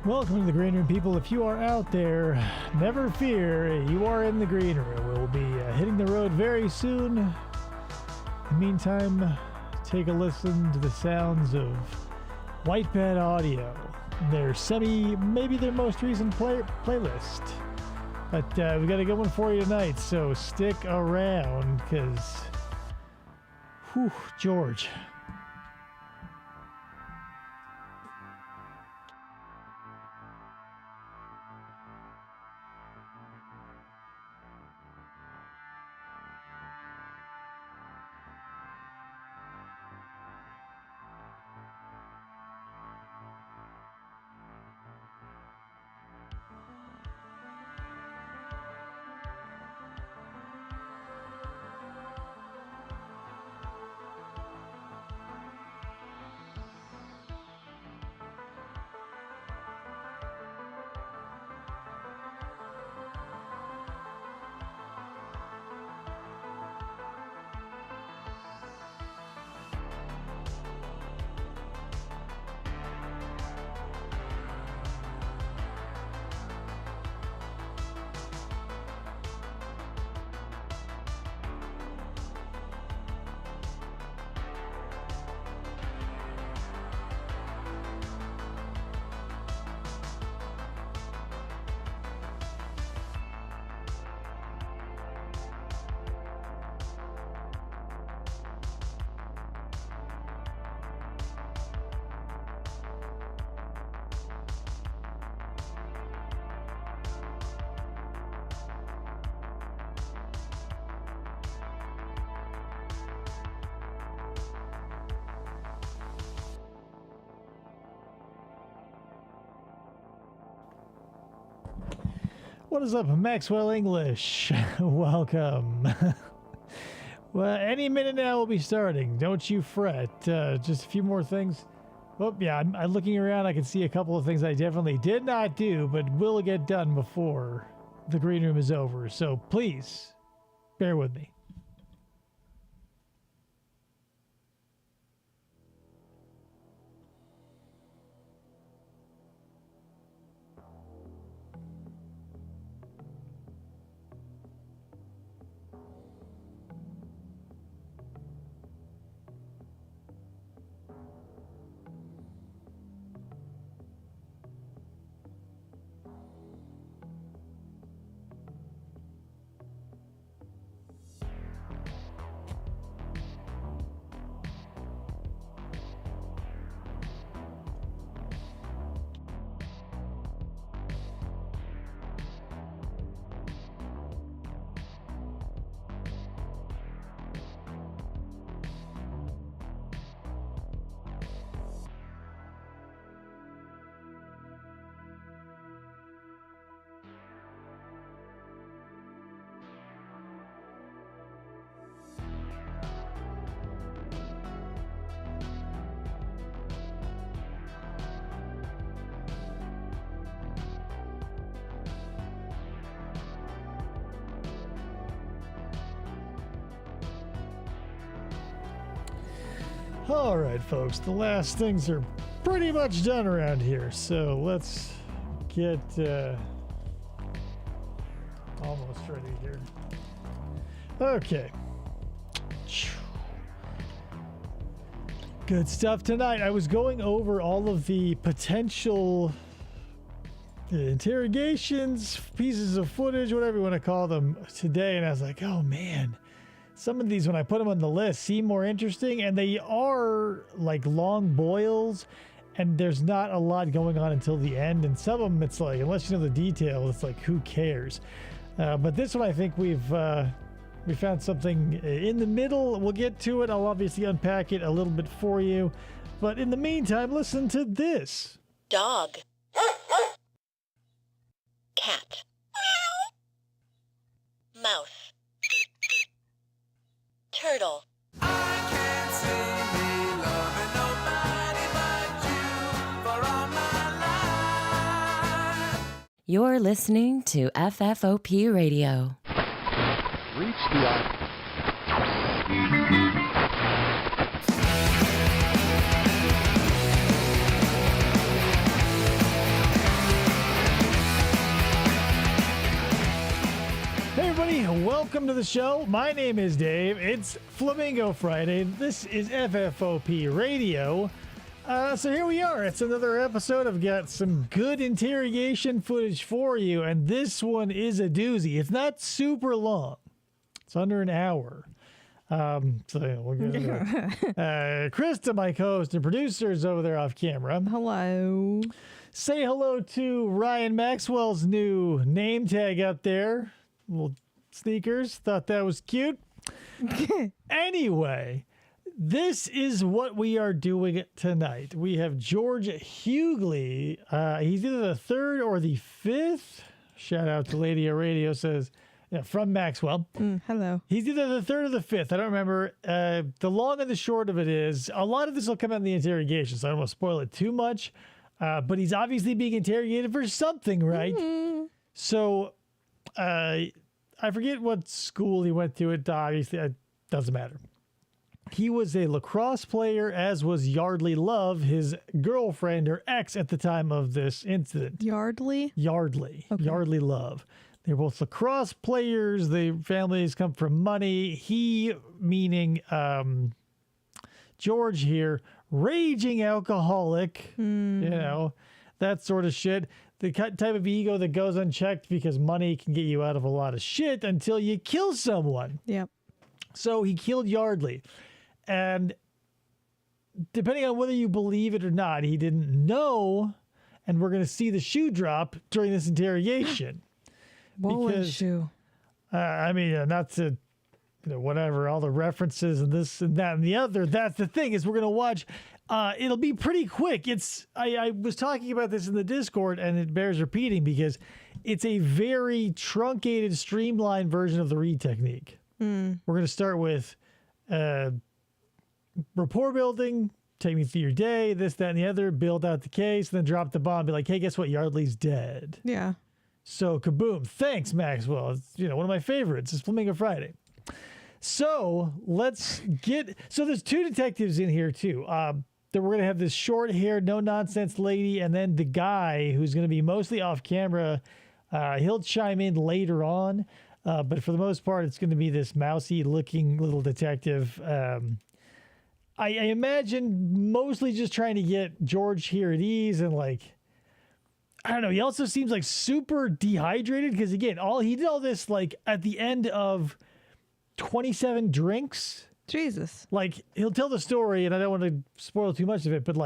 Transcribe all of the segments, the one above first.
Welcome to the Green Room, people. If you are out there, never fear, you are in the Green Room. We'll be hitting the road very soon. In the meantime, take a listen to the sounds of White Bed Audio, maybe their most recent playlist. But we got a good one for you tonight, so stick around, because, George. What is up, Maxwell English? Welcome. Well, any minute now we'll be starting. Don't you fret. Just a few more things. Oh, yeah, I'm looking around. I can see a couple of things I definitely did not do, but will get done before the Green Room is over. So please, bear with me. All right, folks, the last things are pretty much done around here, so let's get almost ready here. Okay. Good stuff tonight. I was going over all of the potential interrogations, pieces of footage, whatever you want to call them, today, and I was like, oh man. Some of these, when I put them on the list, seem more interesting, and they are like long boils, and there's not a lot going on until the end. And some of them, it's like, unless you know the detail, it's like, who cares? But this one, I think we found something in the middle. We'll get to it. I'll obviously unpack it a little bit for you. But in the meantime, listen to this. Dog. Cat. Mouse. Turtle. I can't see me loving nobody but you for all my life. You're listening to FFOP Radio. Reach the everybody. Welcome to the show. My name is Dave. It's Flamingo Friday. This is FFOP Radio. So here we are. It's another episode. I've got some good interrogation footage for you, and this one is a doozy. It's not super long. It's under an hour. So we'll go to Krista, my co-host and producers over there off camera. Hello. Say hello to Ryan Maxwell's new name tag up there. Little sneakers. Thought that was cute. Anyway, this is what we are doing tonight. We have George Huguely. He's either the third or the fifth. Shout out to Lady of Radio says, from Maxwell. Hello. He's either the third or the fifth. I don't remember. The long and the short of it is, a lot of this will come out in the interrogation, so I don't want to spoil it too much. But he's obviously being interrogated for something, right? Mm-hmm. So I forget what school he went to. It obviously it doesn't matter. He was a lacrosse player, as was Yardley Love, his girlfriend or ex at the time of this incident. Yardley? Yardley. Okay. Yardley Love. They're both lacrosse players. The families come from money. He, meaning George here, raging alcoholic, that sort of shit. The type of ego that goes unchecked because money can get you out of a lot of shit until you kill someone. Yep. So he killed Yardley. And depending on whether you believe it or not, he didn't know. And we're going to see the shoe drop during this interrogation. What shoe? Not to, whatever, all the references and this and that and the other. That's the thing is we're going to watch. It'll be pretty quick. I was talking about this in the Discord, and it bears repeating because it's a very truncated, streamlined version of the read technique. We're going to start with rapport building, take me through your day, this, that, and the other, build out the case, and then drop the bomb, be like, hey, guess what? Yardley's dead. Yeah. So, kaboom. Thanks, Maxwell. It's, one of my favorites. It's Flamingo Friday. So, let's get... So, there's two detectives in here, too. We're going to have this short-haired, no-nonsense lady, and then the guy who's going to be mostly off-camera. He'll chime in later on. But for the most part, it's going to be this mousy-looking little detective. I imagine mostly just trying to get George here at ease and, I don't know. He also seems like super dehydrated because, again, he did all this, at the end of 27 drinks. Jesus. He'll tell the story, and I don't want to spoil too much of it, but,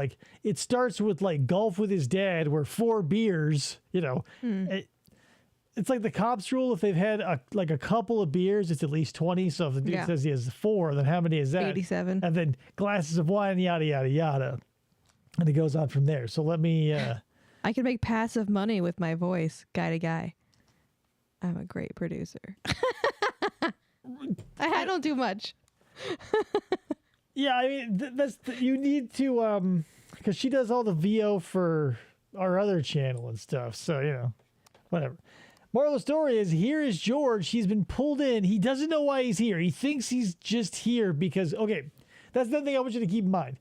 it starts with, golf with his dad where 4 beers, it's like the cops rule. If they've had a couple of beers, it's at least 20. So if the dude says he has 4, then how many is that? 87. And then glasses of wine, yada, yada, yada. And it goes on from there. So let me... I can make passive money with my voice, guy to guy. I'm a great producer. I don't do much. Yeah, you need to... Because she does all the VO for our other channel and stuff. So, whatever. Moral of the story is, here is George. He's been pulled in. He doesn't know why he's here. He thinks he's just here because, okay, that's the thing I want you to keep in mind.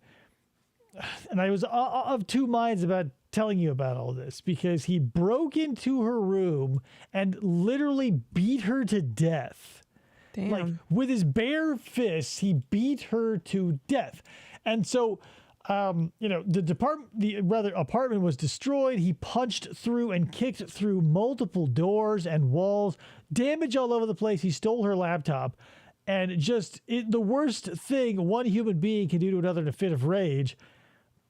And I was of two minds about telling you about all this because he broke into her room and literally beat her to death. Damn. With his bare fists, he beat her to death. And so... the apartment was destroyed. He punched through and kicked through multiple doors and walls, damage all over the place. He stole her laptop, and the worst thing one human being can do to another in a fit of rage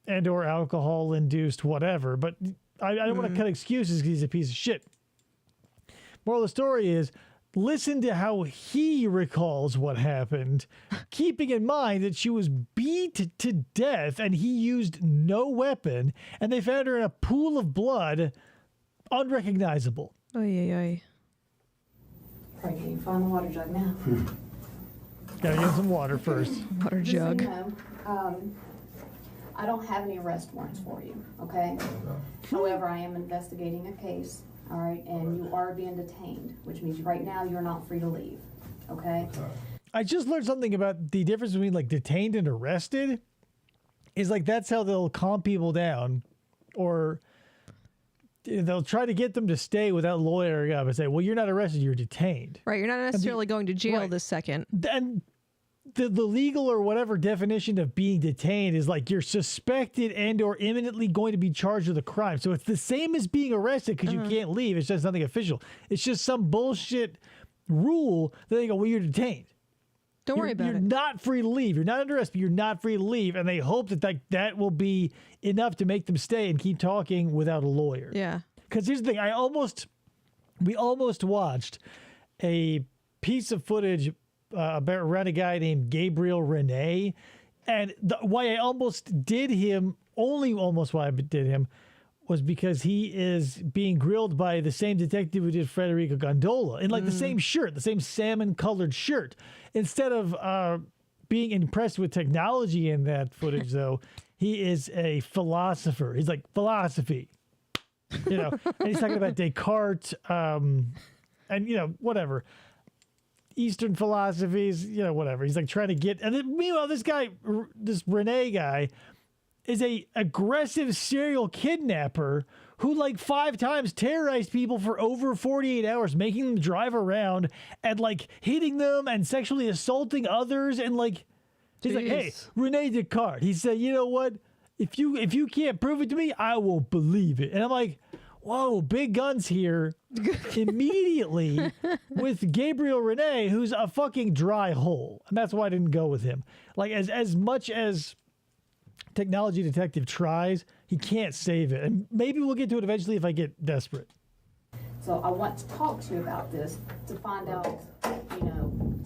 and or alcohol induced whatever. But I don't want to cut excuses because he's a piece of shit. Moral of the story is, listen to how he recalls what happened, keeping in mind that she was beat to death and he used no weapon, and they found her in a pool of blood, unrecognizable. Oy, oy, oy. Right, can you find the water jug now? Gotta get some water first. Water Just so you jug. know, I don't have any arrest warrants for you, okay? However, I am investigating a case, all right, and you are being detained, which means right now you're not free to leave, okay? I just learned something about the difference between detained and arrested. Is that's how they'll calm people down, or they'll try to get them to stay without lawyering up and say, well, you're not arrested, you're detained. Right. You're not necessarily going to jail right. this second. Then the legal or whatever definition of being detained is like you're suspected and or imminently going to be charged with a crime. So it's the same as being arrested because you can't leave. It's just nothing official. It's just some bullshit rule that they go, well, you're detained. Don't worry about You're it. not free to leave. You're not under arrest, but you're not free to leave. And they hope that will be enough to make them stay and keep talking without a lawyer. Yeah. Because here's the thing. We almost watched a piece of footage around a guy named Gabriel Rene. And why I almost did him, only almost why I did him, was because he is being grilled by the same detective who did Federico Gondola in like the same shirt, the same salmon colored shirt. Instead of being impressed with technology in that footage, though, he is a philosopher. He's like, philosophy, and he's talking about Descartes and, whatever. Eastern philosophies, whatever. He's like trying to get, and then meanwhile, this Rene guy is a aggressive serial kidnapper who like 5 times terrorized people for over 48 hours, making them drive around and like hitting them and sexually assaulting others. And like, he's like, hey, Rene Descartes. He said, you know what? If you can't prove it to me, I won't believe it. And I'm like, whoa, big guns here immediately with Gabriel Rene, who's a fucking dry hole. And that's why I didn't go with him. Like as much as Technology Detective tries, he can't save it. And maybe we'll get to it eventually if I get desperate. So I want to talk to you about this to find out,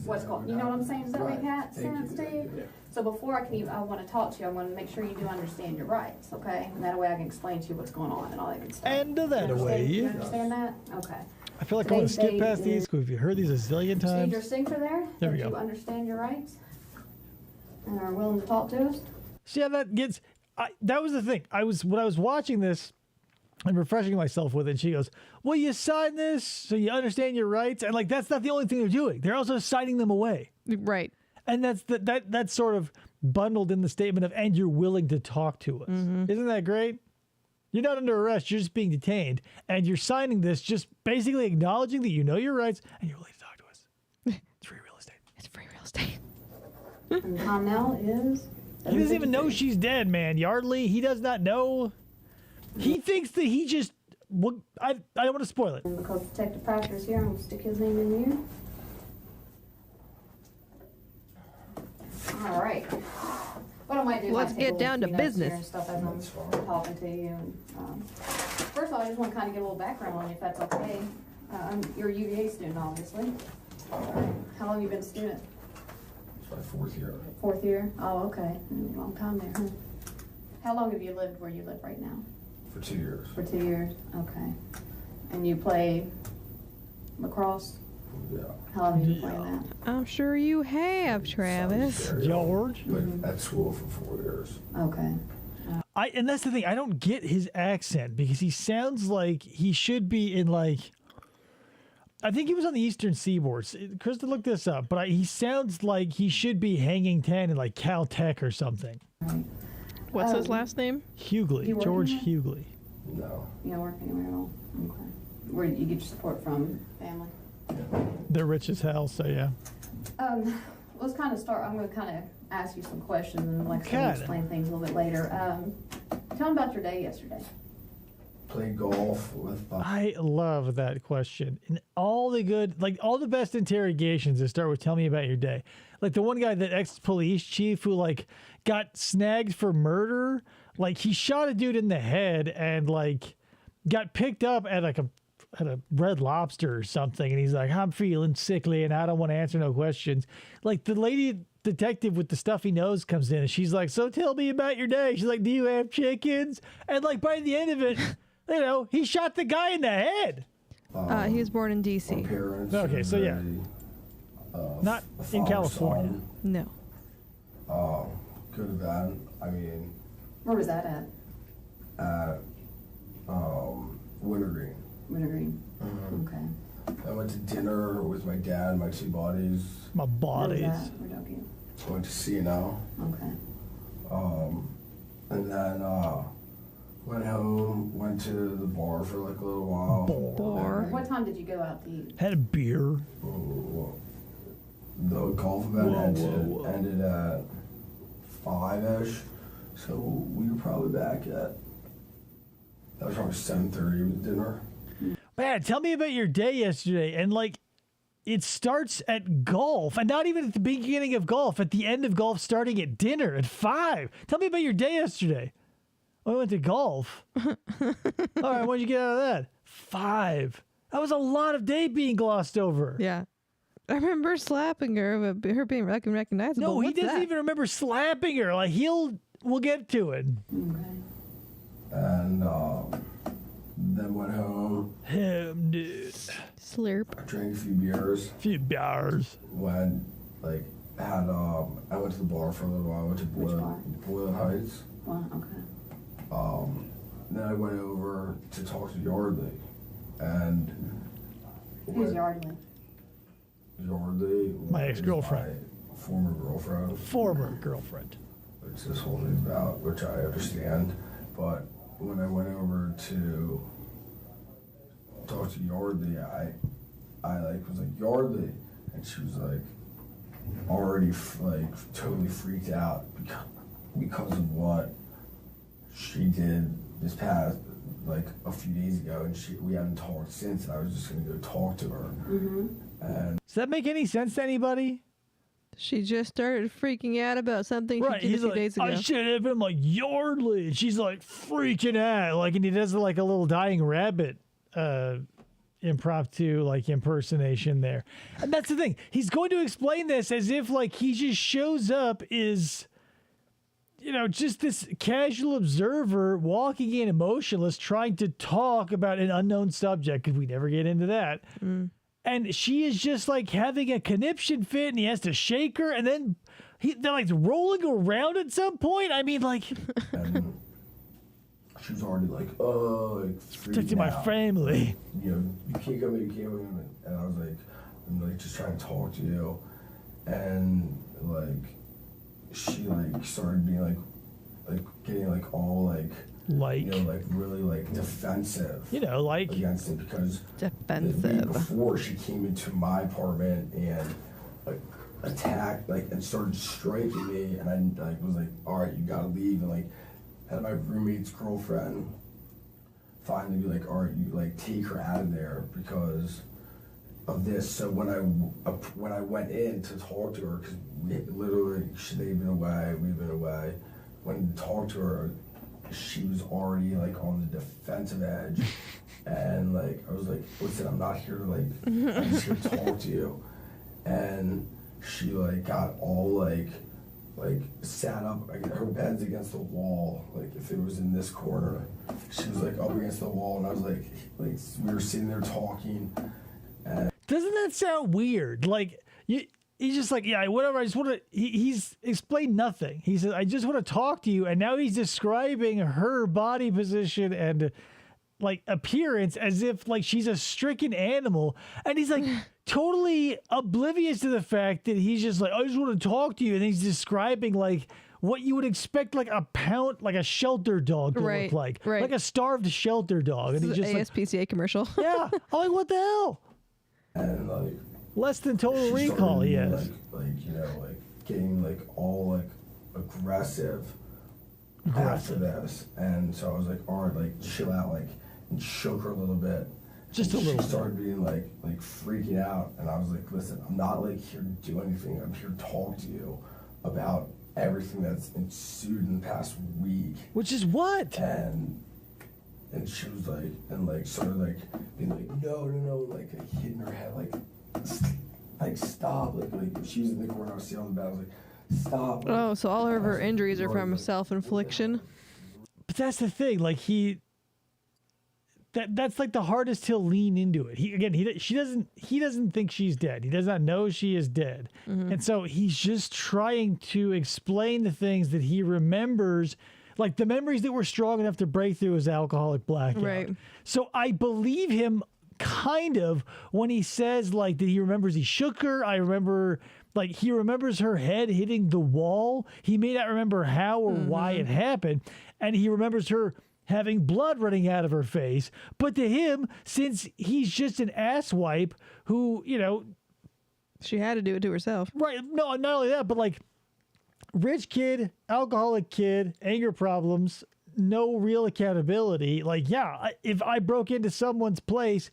what's going. You know what I'm saying? Does that make sense, Steve? Yeah. So before I want to talk to you, I want to make sure you do understand your rights, okay? And that way I can explain to you what's going on and all that good stuff. And that away. You understand that? Okay. I feel like I want to skip past these because we've heard these a zillion times. Steve, your signature there? There we go. go. You understand your rights and are willing to talk to us? See how that gets. That was the thing. When I was watching this and refreshing myself with it, she goes, "Well, you sign this so you understand your rights," and like that's not the only thing they're doing. They're also signing them away, Right. and that's sort of bundled in the statement of "and you're willing to talk to us." Isn't that great? You're not under arrest. You're just being detained, and you're signing this, just basically acknowledging that you know your rights and you're willing to talk to us. It's free real estate. It's free real estate. And time now is. He doesn't even know she's dead, man. Yardley, he does not know. He thinks that he just. Well, I don't want to spoil it. Because Detective Packer is here, I'm going to stick his name in here. All right. What I might do, Let's get down to business. And stuff as I'm talking to you. And, first of all, I just want to kind of get a little background on you, if that's okay. You're a UVA student, obviously. How long have you been a student? It's my 4th year. 4th year? Oh, okay. Long time there, huh? How long have you lived where you live right now? For 2 years. For 2 years? Okay. And you play lacrosse? Yeah. How long have you been playing that? I'm sure you have, Travis. George? But at school for 4 years. Okay. And that's the thing. I don't get his accent because he sounds like he should be in like. I think he was on the Eastern Seaboard. Krista, look this up. But he sounds like he should be hanging 10 in like Caltech or something. Right. What's his last name? Huguely. You work George anywhere? Huguely. No. You don't work anywhere at all? Okay. Where you get your support from? Family? They're rich as hell, so yeah. Let's kind of start. I'm going to kind of ask you some questions and like I said, Kinda. explain things a little bit later. Tell me about your day yesterday. Played golf with Bob. I love that question. And all the best interrogations that start with "tell me about your day." Like the one guy, that ex-police chief who like got snagged for murder. Like he shot a dude in the head and like got picked up at like at a Red Lobster or something. And he's like, "I'm feeling sickly and I don't want to answer no questions." Like the lady detective with the stuffy nose comes in and she's like, "So tell me about your day." She's like, "Do you have chickens?" And like by the end of it, he shot the guy in the head. He was born in My D.C. parents. Okay, are so yeah. very, Not in California. No. Good or bad. I mean, Where was that at? at Wintergreen. Wintergreen. Okay. I went to dinner with my dad, my 2 buddies. My Where was bodies. that? We're joking. Went to CNO. Okay. And then Went home, went to the bar for like a little while. Bar. What time did you go out to eat? Had a beer. The golf event Whoa. ended at 5-ish. So we were probably back at, that was probably 7:30 with dinner. Man, tell me about your day yesterday. And like, it starts at golf, and not even at the beginning of golf, at the end of golf, starting at dinner at 5. Tell me about your day yesterday. Oh, I went to golf. All right, what'd you get out of that? 5. That was a lot of day being glossed over. Yeah. I remember slapping her, but her being recognizable. No, he What's doesn't that? even remember slapping her. Like, we'll get to it. Okay. And then went home, Him, dude. Slurp. drank a few beers, Few bars. went, like, I went to the bar for a little while. I went to Which bar? Boylan Heights. Well, okay. Then I went over to talk to Yardley. And Who's Yardley? Yardley? My is ex-girlfriend. my former girlfriend. Former girlfriend. Which this whole thing's about, which I understand. But when I went over to talk to Yardley, I was like, Yardley, and she was like already totally freaked out because of what she did this past a few days ago, and we haven't talked since. And I was just gonna go talk to her. Mm-hmm. And Does that make any sense to anybody? She just started freaking out about something Right, she did a he's few like, days ago. I should have been like Yardley. And she's like freaking out. Like, and he does like a little dying rabbit impromptu like impersonation there. And that's the thing. He's going to explain this as if like he just shows up is, just this casual observer walking in emotionless, trying to talk about an unknown subject, because we never get into that. And she is just like having a conniption fit, and he has to shake her, and then they're like rolling around at some point. I mean, like, and she was already like, oh, like protecting freaking my out. family. You can't come in, you can't come in. And I was like, I'm like just trying to talk to you. And like, she like started being like getting like all like really like defensive. Like against it, because the week Defensive. before she came into my apartment and like attacked and started striking me, and I was like, all right, you gotta leave, and like had my roommate's girlfriend finally be like, all right, you like take her out of there because of this. So when I went in to talk to her, because they've been away, we've been away, when I talked to her, she was already like on the defensive edge. And like I was like, listen, I'm not here to I'm just here to talk to you. And she like got all like sat up, her bed's against the wall, like if it was in this corner, she was like up against the wall, and I was like we were sitting there talking. And doesn't that sound weird? Like he's just like, yeah, whatever. I just want to. He's explained nothing. He said, I just want to talk to you, and now he's describing her body position and like appearance as if like she's a stricken animal, and he's like totally oblivious to the fact that he's just like, I just want to talk to you, and he's describing like what you would expect like a shelter dog to look like a starved shelter dog, and This he's is just an ASPCA commercial. yeah, I'm like, what the hell? And like Less than total she recall, started, yes. Getting like all like aggressive after this, and so I was like, all right, like chill out, like, and shook her a little bit. Just and a little She started being like freaking out, and I was like, listen, I'm not like here to do anything. I'm here to talk to you about everything that's ensued in the past week. Which is what? And she was like, started like being like, no, like hitting her head, like stop, like she was in the corner, I was sitting on the bed, I was like, stop. Like, Oh, so all of her I was injuries are like, from self-infliction. But that's the thing. Like that's like the hardest he'll lean into it. He doesn't think she's dead. He does not know she is dead. And so he's just trying to explain the things that he remembers, like the memories that were strong enough to break through his alcoholic blackout. Right. So I believe him kind of when he says like that he remembers he shook her. I remember like he remembers her head hitting the wall. He may not remember how or why it happened. And he remembers her having blood running out of her face. But to him, since he's just an asswipe who, She had to do it to herself. right, no, not only that, but like rich kid, alcoholic kid, anger problems, no real accountability. Like, yeah, if I broke into someone's place,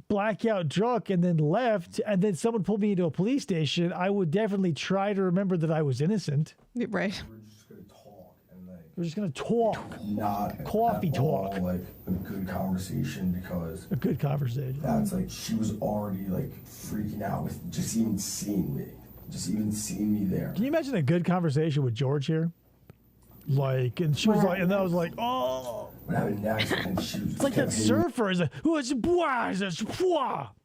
blackout drunk, and then left, and then someone pulled me into a police station, I would definitely try to remember that I was innocent. Right. We're just gonna talk and like We're just going to talk. not Coffee at all, talk. like a good conversation because A good conversation. that's like she was already like freaking out with just even seeing me there. Can you imagine a good conversation with George here? Like, and she was like, and I was like, oh. What happened next? And she was It's like that surfer is like,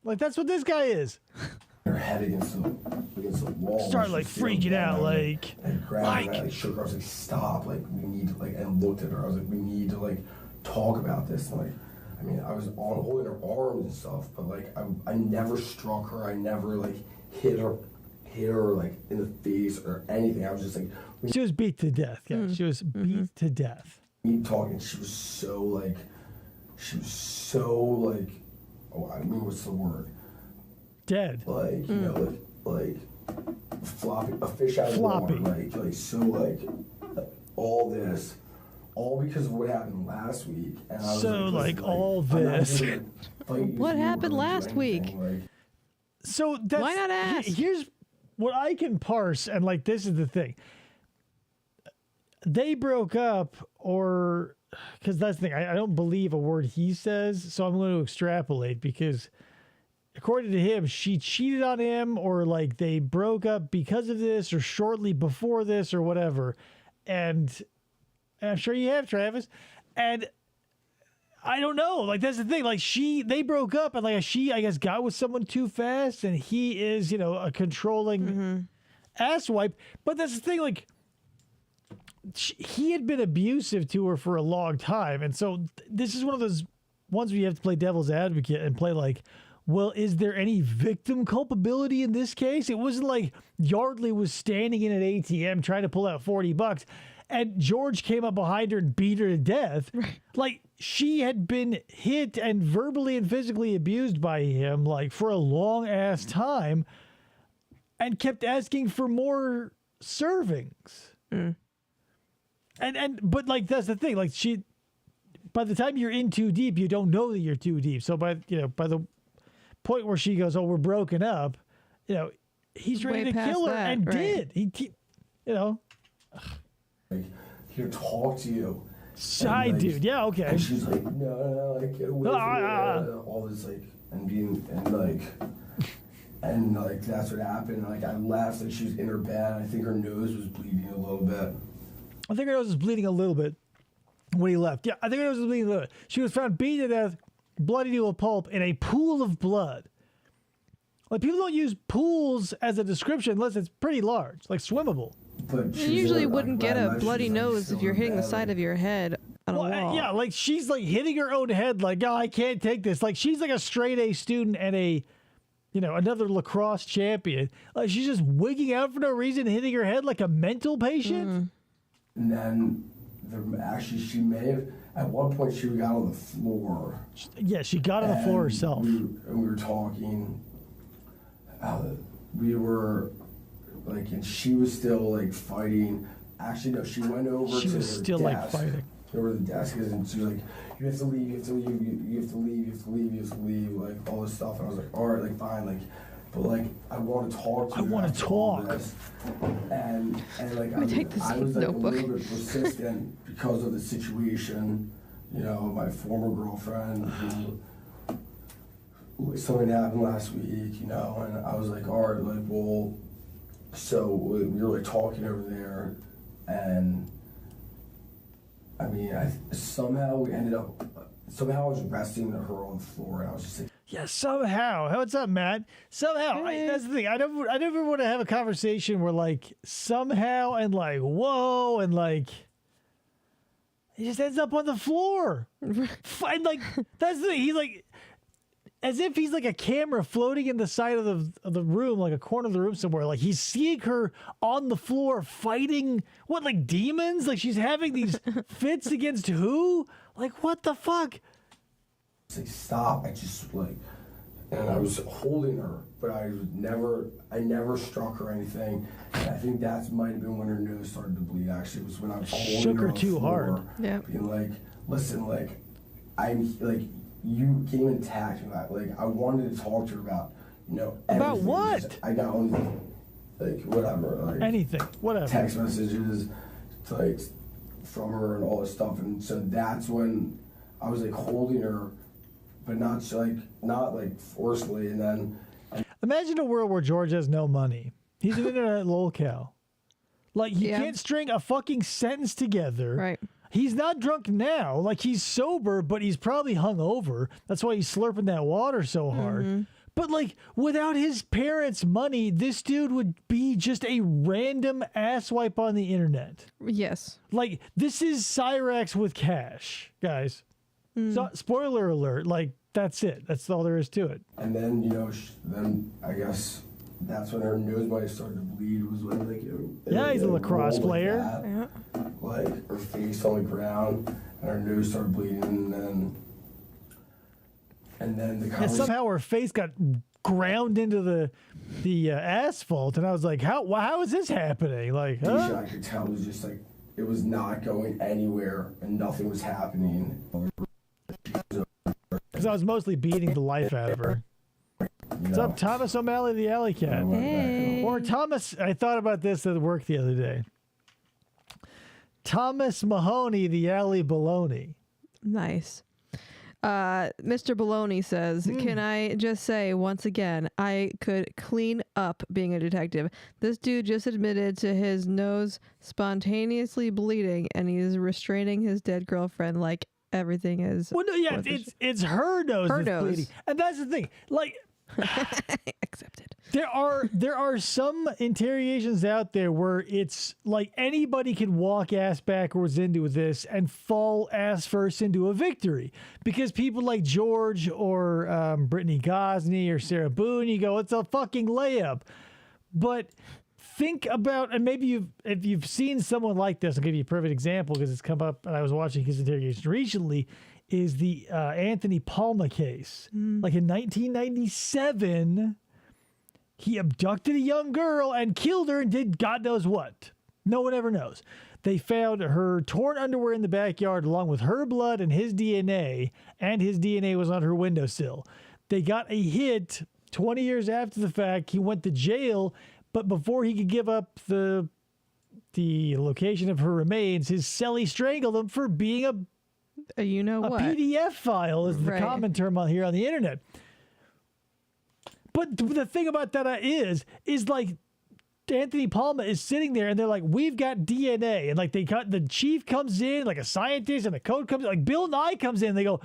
like that's what this guy is. her head against the wall. Start like freaking out, like, and grabbed her, and I like shook her. I was like, stop, like we need to like, and looked at her. I was like, we need to like talk about this. And like, I mean, I was on holding her arms and stuff, but like I never struck her. I never like hit her like in the face or anything. I was just like, we She was beat to death. Yeah, she was beat to death. need to talk. And she was so like, oh, I mean, what's the word? Dead. Like, you know, like floppy, a fish out of Floppy. water, like so, like all this, all because of what happened last week. And I was So, like, listen, all I'm not this. gonna fight you What or happened do last week? anything, like, So that's, Why not ask? Here's what I can parse, and like this is the thing. They broke up, or because that's the thing. I don't believe a word he says, so I'm going to extrapolate because, according to him, she cheated on him, or like they broke up because of this, or shortly before this, or whatever. And I'm sure you have, Travis. And I don't know. Like that's the thing. Like they broke up, and like she, I guess, got with someone too fast, and he is, a controlling asswipe. But that's the thing. Like he had been abusive to her for a long time, and so this is one of those ones where you have to play devil's advocate and play like, well, is there any victim culpability in this case? It wasn't like Yardley was standing in an ATM trying to pull out $40. And George came up behind her and beat her to death. Right. Like she had been hit and verbally and physically abused by him like for a long ass time and kept asking for more servings. But like that's the thing. Like by the time you're in too deep, you don't know that you're too deep. So by the point where she goes, "Oh, we're broken up," he's ready Way to kill her past and that, right. did. like, here, talk to you. Shy And, like, dude. Yeah, okay. And she's like, no, like get away from me. All this like and that's what happened. Like I left, like she was in her bed. I think her nose was bleeding a little bit. I think her nose was bleeding a little bit when he left. Yeah, I think her nose was bleeding a little bit. She was found beaten to death, bloody to a pulp, in a pool of blood. Like, people don't use pools as a description unless it's pretty large, like swimmable. But You usually wouldn't get a bloody nose if you're hitting the side of your head on a wall. Yeah, like, she's, like, hitting her own head, like, oh, I can't take this. Like, she's, like, a straight-A student and another lacrosse champion. Like, she's just wigging out for no reason, hitting her head like a mental patient. And then she may have, at one point she got on the floor. Yeah, she got on the floor and herself. We were talking. We were like, and she was still like fighting. Actually, no, she went over She to was her still, like, desk. fighting. Over the desk, and she was like, you have to leave, you have to leave, you have to leave, you have to leave, you have to leave, like all this stuff. And I was like, all right, like fine, like, but like I want to talk to you. I want to after all talk. this. And like me take this I was like notebook. a little bit persistent because of the situation. My former girlfriend who something happened last week, and I was like, all right, like, well, so we were like talking over there, and I mean, somehow I was resting her on the floor, and I was just like, Yeah, somehow. What's up, Matt? Somehow. That's the thing. I never want to have a conversation where, like, somehow and, like, whoa, and, like, he just ends up on the floor. And, like, that's the thing. He's like, as if he's like a camera floating in the side of the room, like a corner of the room somewhere. Like he's seeing her on the floor fighting what, like demons? Like she's having these fits against who? Like what the fuck? Say stop. I just like, and I was holding her, but I never struck her or anything. And I think that might have been when her nose started to bleed. Actually, was when I was holding Shook her on the too floor, hard. Yeah. Being like, listen, like, I'm like, you came and attacked me. Like, I wanted to talk to her about, About everything. what? Just, I got only like whatever, like Anything, whatever. text messages, like from her and all this stuff, and so that's when I was like holding her, but not forcefully, and then. Imagine a world where George has no money. He's an internet lolcow. Like he Yeah. can't string a fucking sentence together. Right. He's not drunk now. Like he's sober, but he's probably hungover. That's why he's slurping that water so hard. But like without his parents' money, this dude would be just a random asswipe on the internet. Yes. Like this is Cyrax with cash, guys. So, spoiler alert. Like that's it. That's all there is to it. And then then I guess that's when her nose might have started to bleed. Was when He's a lacrosse rolled player. Like, that, like her face on the ground and her nose started bleeding, and then the And conversation. somehow her face got ground into the asphalt, and I was like, how is this happening? Like, huh? I could tell was just like it was not going anywhere and nothing was happening. Because I was mostly beating the life out of her. What's up, Thomas O'Malley, the alley cat? Hey. Or Thomas, I thought about this at work the other day. Thomas Mahoney, the alley baloney. Nice. Mr. Baloney says, can I just say once again, I could clean up being a detective. This dude just admitted to his nose spontaneously bleeding, and he's restraining his dead girlfriend like everything is. Well, no, yeah, worth a it's her nose Her that's nose. bleeding. And that's the thing. Like, accepted. there are some interrogations out there where it's like anybody can walk ass backwards into this and fall ass first into a victory, because people like George or Brittany Gosney or Sarah Boone, you go, it's a fucking layup. But think about, and maybe if you've seen someone like this, I'll give you a perfect example because it's come up and I was watching his interrogation recently, is the Anthony Palma case. Like in 1997, he abducted a young girl and killed her and did God knows what. No one ever knows. They found her torn underwear in the backyard along with her blood and his DNA was on her windowsill. They got a hit 20 years after the fact. He went to jail, but before he could give up the location of her remains, his cellie strangled him for being a You know a what? PDF file is the Right. common term on here on the internet. But the thing about that is like Anthony Palma is sitting there and they're like, we've got DNA. And like the chief comes in, like a scientist, and the code comes in, like Bill Nye comes in, and they go,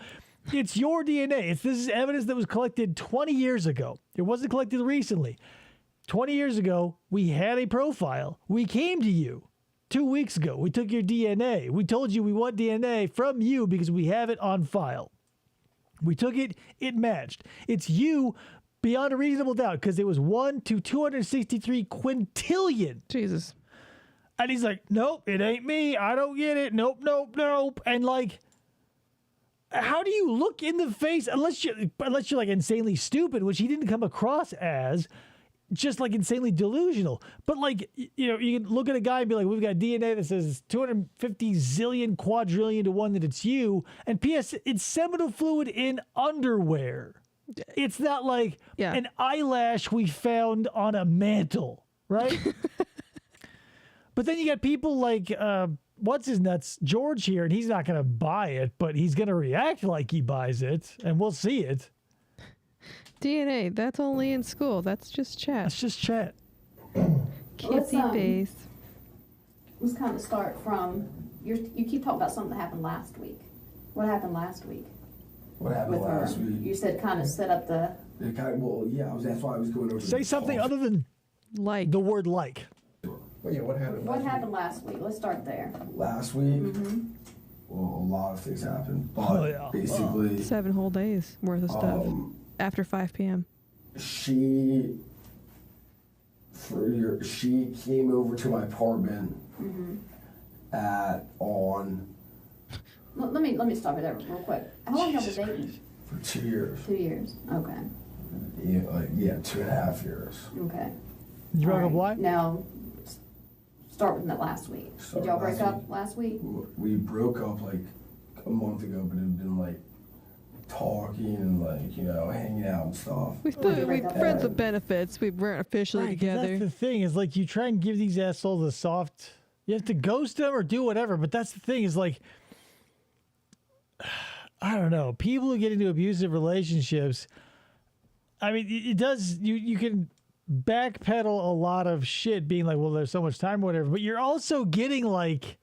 it's your DNA. This is evidence that was collected 20 years ago. It wasn't collected recently. 20 years ago, we had a profile. We came to you 2 weeks ago. We took your DNA. We told you we want DNA from you because we have it on file. We took it. It matched. It's you beyond a reasonable doubt because it was 1 to 263 quintillion. Jesus. And he's like, nope, it ain't me. I don't get it. Nope, nope, nope. And like, how do you look in the face unless you're like insanely stupid, which he didn't come across as, just like insanely delusional. But like, you can look at a guy and be like, we've got DNA that says 250 zillion quadrillion to 1 that it's you. And P.S. it's seminal fluid in underwear. It's not like an eyelash we found on a mantle, right? But then you got people like, what's his nuts, George here, and he's not going to buy it, but he's going to react like he buys it, and we'll see it. DNA, that's only in school. That's just chat. That's just chat. Kitsy base. Let's kind of start from, you keep talking about something that happened last week. What happened last week What happened with her? last week? You said kind of set up the... That's why I was going over. Say something other than like the word like. Well, yeah, what happened? What happened last week? Let's start there. Last week? Well, a lot of things happened, but basically, 7 whole days worth of stuff. after 5 p.m.? She came over to my apartment Let me stop you there real quick. How long have you been dating? for 2 years. 2 years. Okay. Yeah, 2.5 years. Okay. You broke All up why? right. Now, start with that last week. Did y'all break up last week? We broke up like a month ago, but it had been like talking and like, hanging out and stuff. We friends with benefits. We weren't officially Right, 'cause together. that's the thing is like you try and give these assholes a soft. You have to ghost them or do whatever. But that's the thing is like, I don't know. People who get into abusive relationships. I mean, it does. You can backpedal a lot of shit, being like, well, there's so much time or whatever. But you're also getting like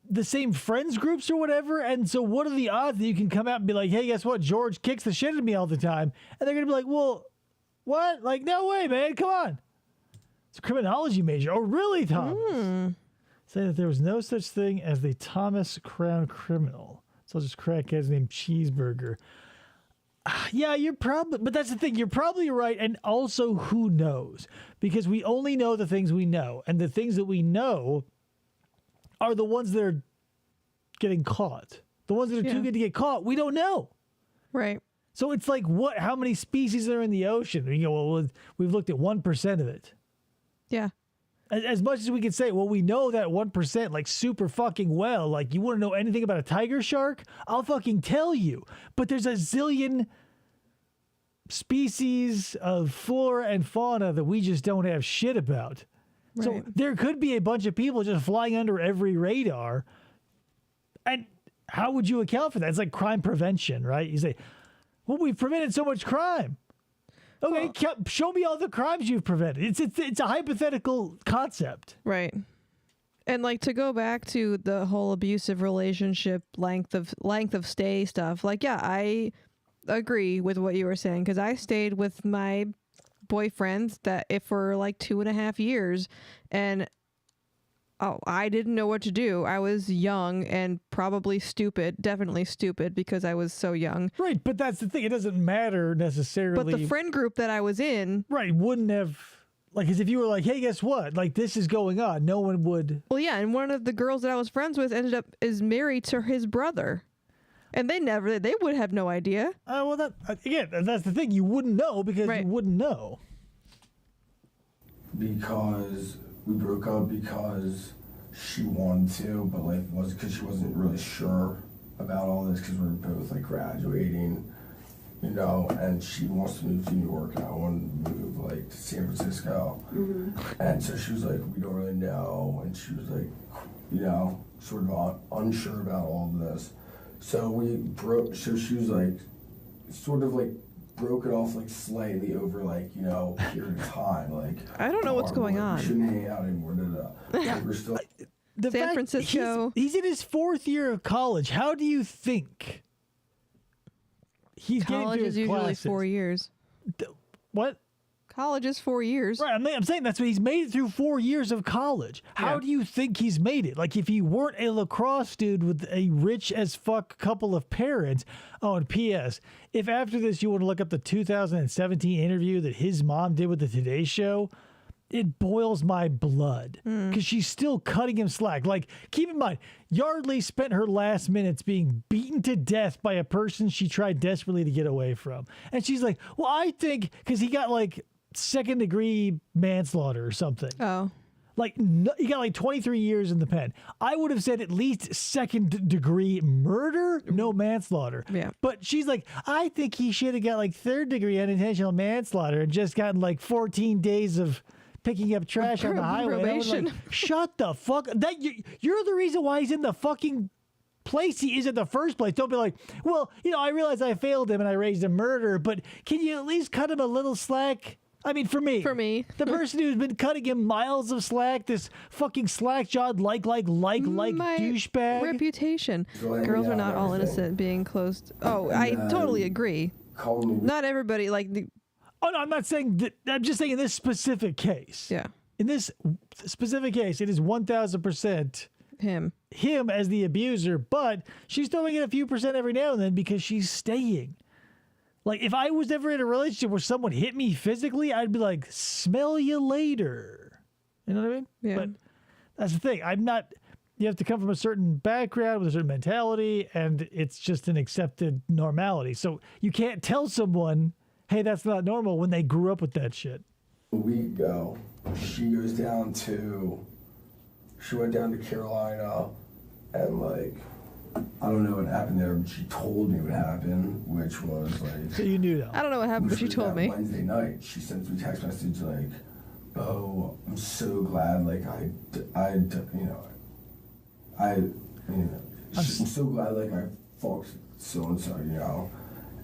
the same friends groups or whatever. And so, what are the odds that you can come out and be like, hey, guess what? George kicks the shit out of me all the time, and they're gonna be like, well, what? Like, no way, man. Come on. It's a criminology major. Oh, really, Thomas? Say that there was no such thing as the Thomas Crown criminal. So I'll just crack his name Cheeseburger. Yeah, you're probably, but that's the thing. You're probably right. And also, who knows? Because we only know the things we know. And the things that we know are the ones that are getting caught. The ones that are too good to get caught, we don't know. Right. So it's like, how many species are in the ocean? You go, well, we've looked at 1% of it. Yeah. As much as we can say, well, we know that 1% like super fucking well. Like, you want to know anything about a tiger shark? I'll fucking tell you. But there's a zillion species of flora and fauna that we just don't have shit about. Right. So there could be a bunch of people just flying under every radar. And how would you account for that? It's like crime prevention, right? You say, well, we've prevented so much crime. Okay, show me all the crimes you've prevented. It's a hypothetical concept. Right. And like to go back to the whole abusive relationship length of stay stuff. Like, yeah, I agree with what you were saying because I stayed with my boyfriends for like 2.5 years, and I didn't know what to do. I was young and probably stupid, definitely stupid because I was so young. Right, but that's the thing. It doesn't matter necessarily. But the friend group that I was in, right, wouldn't have, like, because if you were like, hey, guess what? Like, this is going on, no one would. Well, yeah, and one of the girls that I was friends with is married to his brother. And they would have no idea. Well, that's the thing. You wouldn't know because you wouldn't know. Because we broke up because she wanted to, but like was because she wasn't really sure about all this because we were both like graduating, and she wants to move to New York and I want to move like to San Francisco. And so she was like, we don't really know, and she was like, sort of unsure about all of this. So we broke. So she was like, sort of like broke it off like slightly over like period of time. Like I don't know what's going on. We shouldn't hang out anymore. Like, we're still. San Francisco. He's in his 4th year of college. How do you think he's College getting through is his usually classes? 4 years. What? College is 4 years. Right, I'm saying that's what he's made it through 4 years of college. How do you think he's made it? Like, if he weren't a lacrosse dude with a rich as fuck couple of parents. Oh, and P.S. If after this you want to look up the 2017 interview that his mom did with the Today Show, it boils my blood because she's still cutting him slack. Like, keep in mind, Yardley spent her last minutes being beaten to death by a person she tried desperately to get away from. And she's like, well, I think because he got like 2nd-degree manslaughter or something. Oh. Like, no, he got like 23 years in the pen. I would have said at least 2nd-degree murder, no manslaughter. Yeah. But she's like, I think he should have got like 3rd-degree unintentional manslaughter and just gotten like 14 days of picking up trash on the highway. And I was like, shut the fuck. You're the reason why he's in the fucking place he is in the first place. Don't be like, well, I realize I failed him and I raised a murder, but can you at least cut him a little slack? I mean, for me, the person who's been cutting him miles of slack, this fucking slack-jawed, like douchebag. Reputation. Girls are not all innocent being closed. Oh, I totally agree. Not everybody Oh no, I'm not saying that. I'm just saying in this specific case. Yeah. In this specific case, it is 1,000% him as the abuser, but she's throwing in a few percent every now and then because she's staying. Like, if I was ever in a relationship where someone hit me physically, I'd be like, smell you later. You know what I mean? Yeah. But that's the thing. I'm not, you have to come from a certain background with a certain mentality, and it's just an accepted normality. So you can't tell someone, hey, that's not normal when they grew up with that shit. A week ago, she went down to Carolina, and like, I don't know what happened there, but she told me what happened, which was like. So you knew that. I don't know what happened, but she told me. Wednesday night, she sends me a text message like, "Oh, I'm so glad, like I'm so glad, like I fucked so and so, you know."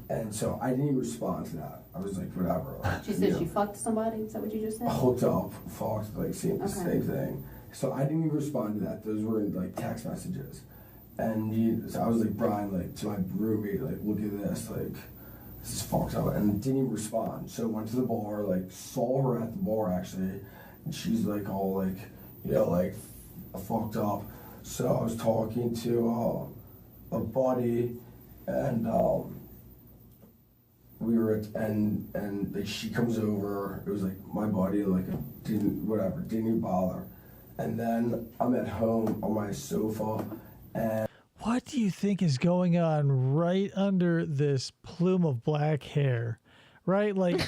And so I didn't even respond to that. I was like, whatever. Like, She said she fucked somebody? Is that what you just said? hooked up, fucked, like same thing. So I didn't even respond to that. Those were like text messages. And so I was like, Brian, like to my roommate, like, look at this, like this is fucked up, and didn't even respond. So went to the bar, like saw her at the bar actually, and she's like all like, you know, like fucked up. So I was talking to a buddy, and we were at, and like she comes over. It was like my buddy, like didn't even bother. And then I'm at home on my sofa, and What do you think is going on right under this plume of black hair? Right? Like,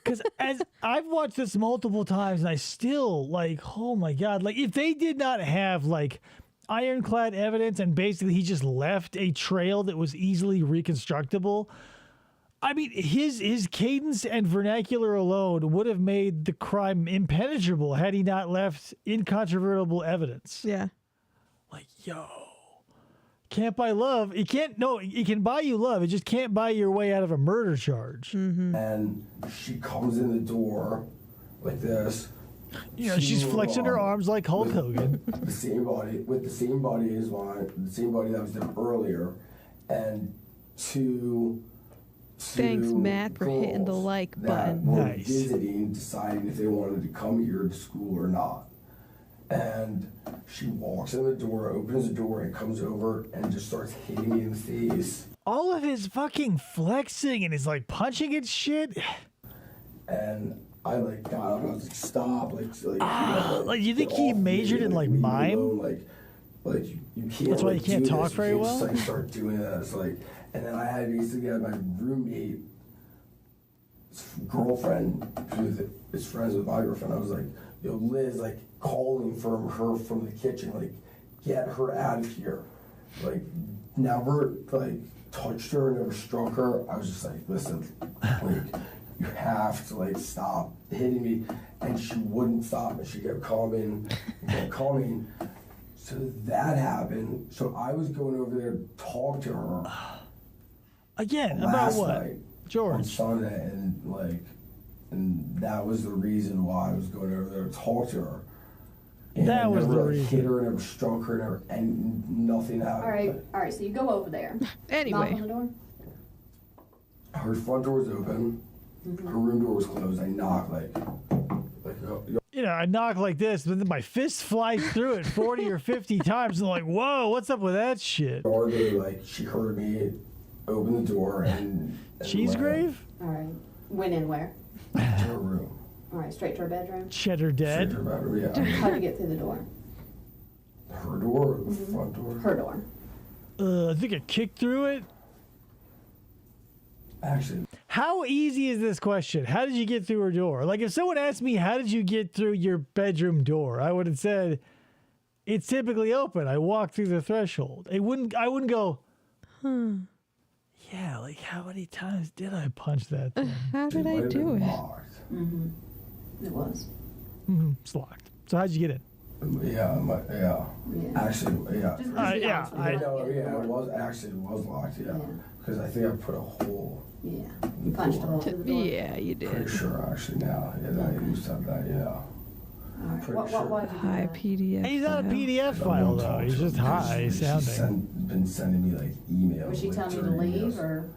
because as I've watched this multiple times, and I still like, oh my God, like if they did not have like ironclad evidence and basically he just left a trail that was easily reconstructible, I mean, his cadence and vernacular alone would have made the crime impenetrable had he not left incontrovertible evidence. Yeah. Like, yo, can't buy love. It can't, no, it can buy you love. It just can't buy your way out of a murder charge. and she comes in the door like this. You know, she's flexing her arms like Hulk Hogan. The same body, with the same body as mine, the same body that was there earlier, and two Thanks, Matt, for hitting the girls like that button. were Nice. visiting, deciding if they wanted to come here to school or not. And she walks in the door, opens the door, and comes over and just starts hitting me in the face. All of his fucking flexing and his like punching and shit. And I like got up. I was like, "Stop!" Like, you think get he off me, majored in, like, leave me mime? alone, Like you can't. That's why like, you can't do talk this. very you well? can't just, like, start doing this, like, and then I had basically had my roommate, girlfriend, who is friends with my girlfriend. I was like, "Yo, Liz, like calling from her from the kitchen, like, get her out of here." Like, never like touched her, never struck her. I was just like, "Listen, like, you have to like stop hitting me," and she wouldn't stop, and she kept coming, So that happened. So I was going over there to talk to her Again, about last what? night on George. Sunday, and that was the reason why I was going over there to talk to her. And That I was never, the like, reason. hit her, never struck her, never, and nothing happened. All right, so you go over there. Knock Anyway. on the door. Her front door was open. Her room door was closed. I knocked You know, I knock like this, but then my fist flies through it 40 or 50 times. And I'm like, whoa, what's up with that shit? Hardly, like, she heard me open the door and Cheese went grave? All right. Went in where? to her room. All right, straight to her bedroom. Cheddar Straight to dead? her bedroom, yeah. How'd you get through the door? Her door or the front door? Her door. I think I kicked through it. Actually, How easy is this question? How did you get through her door? Like, if someone asked me, how did you get through your bedroom door? I would have said, it's typically open. I walked through the threshold. I wouldn't go, yeah, like, how many times did I punch that thing? How did might I have do been it? locked. It was. It's locked. So how'd you get in? Yeah. Yeah. Actually, yeah. Just be yeah, honest with I me. No, yeah, it was locked, yeah. Yeah. Because I think I put a hole. Yeah. You punched a hole through the door. Yeah, you did. Pretty sure, actually, now. Yeah, that I used to have that, yeah. All right. Pretty Why'd sure. you do High that? PDF. He's not a file. PDF file, though. He's just high sounding. Been sending me like emails. Was she like, telling you to dirty leave emails. or?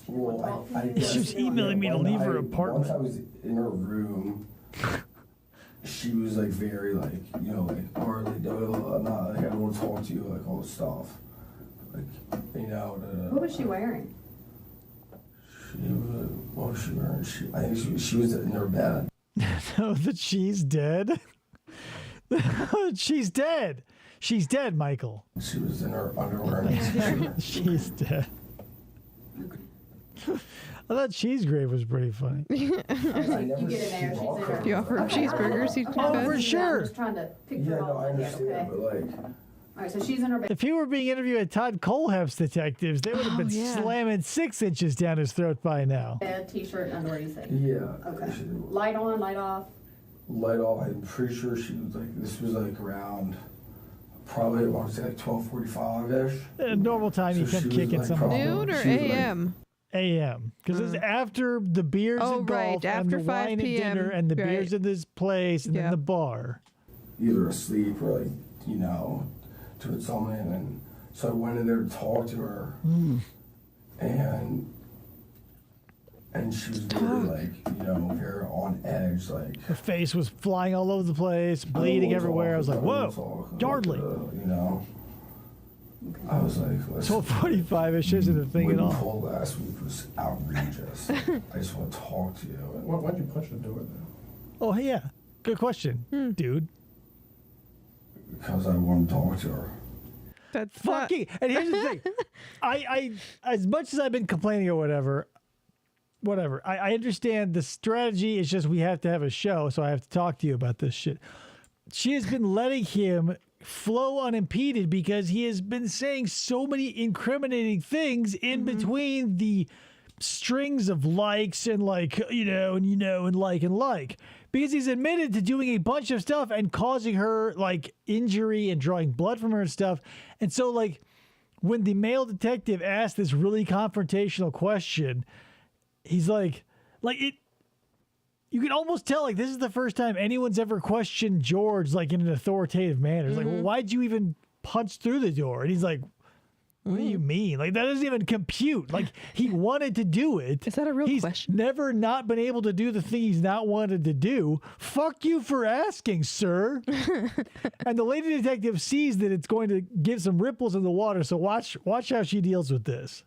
Well, I She was guess, emailing me to one leave her night, apartment. Once I was in her room, she was like very like, you know, like, or like, I'm not, like, I don't want to talk to you, like all this stuff. Like, you know. What was she wearing? What was she wearing? I think she was in her bed. No, that she's dead. She's dead. She's dead, Michael. She was in her underwear and a t-shirt. She's dead. I thought cheese grave was pretty funny. I You never get in there, she's in her. If you offer him cheeseburgers, he'd Oh, confess. for I'm sure. just trying to picture Yeah, it no, all I in your understand, okay? but like, All right, so she's in her bed. If he were being interviewed at Todd Coleheff's detectives, they would have been yeah. slamming 6 inches down his throat by now. T-shirt and underwear, you say? yeah. Okay. She, Light on, light off. light off. I'm pretty sure she was like, this was like around, probably, I want to say like 12:45-ish. Normal time, you So kept she was, kicking like, someone. probably- Noon or she was, like, a.m.? A.M. Because it's after the beers Oh, and golf right, and after the 5 wine and p.m., dinner and the right. beers in this place and Yeah. then the bar. Either asleep or like, doing something. And so I went in there to talk to her. And she was really like, very on edge, like. Her face was flying all over the place, bleeding everywhere. I was like, whoa, Yardley. I was like, 12:45-ish isn't a thing what at you all. pulled last week was outrageous. I just want to talk to you. Why'd you punch the door then? Oh, hey, yeah. Good question, dude. Because I want to talk to her. That's not- Fucking. And here's the thing. I as much as I've been complaining or whatever, I understand the strategy. It's just we have to have a show, so I have to talk to you about this shit. She has been letting him flow unimpeded because he has been saying so many incriminating things in between the strings of likes and and like. Because he's admitted to doing a bunch of stuff and causing her like injury and drawing blood from her and stuff. And so like when the male detective asked this really confrontational question, he's like it. You can almost tell like this is the first time anyone's ever questioned George like in an authoritative manner. It's like, well, why'd you even punch through the door? And he's like, what do you mean? Like that doesn't even compute. Like he wanted to do it. Is that a real he's question? Never not been able to do the thing he's not wanted to do. Fuck you for asking, sir. And the lady detective sees that it's going to give some ripples in the water. So watch how she deals with this.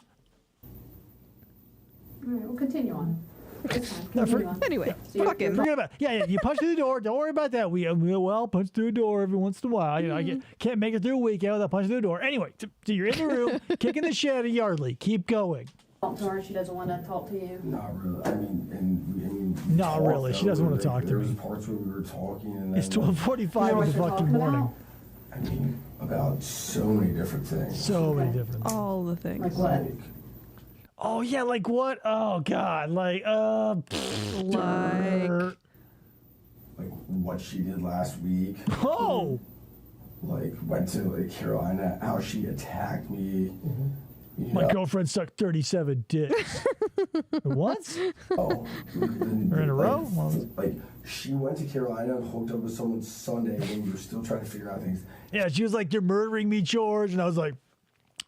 All right, we'll continue on. It's fine. Now, Continue on. Anyway, So you're- fuck him. Forget about you punch through the door. Don't worry about that. We punch through the door every once in a while. I can't make it through a weekend without punching through the door. Anyway, so you're in the room, kicking the shit out of Yardley. Keep going. Talk to her. She doesn't want to talk to you. Not really. I mean, we Not talked, really. She though. doesn't wanna Like, talk to there me. was parts where we were talking, and then It's 12:45 You know in what the you're fucking talking morning. about? I mean, about so many different things. So many different. All the things. Like what? Like, Oh yeah, like what? Oh god, like Like, like what she did last week. oh. Like went to like Carolina, how she attacked me. You My know, girlfriend sucked 37 dicks. Once? or Or in a row? Like she went to Carolina and hooked up with someone Sunday when we were still trying to figure out things. Yeah, she was like, "You're murdering me, George," and I was like,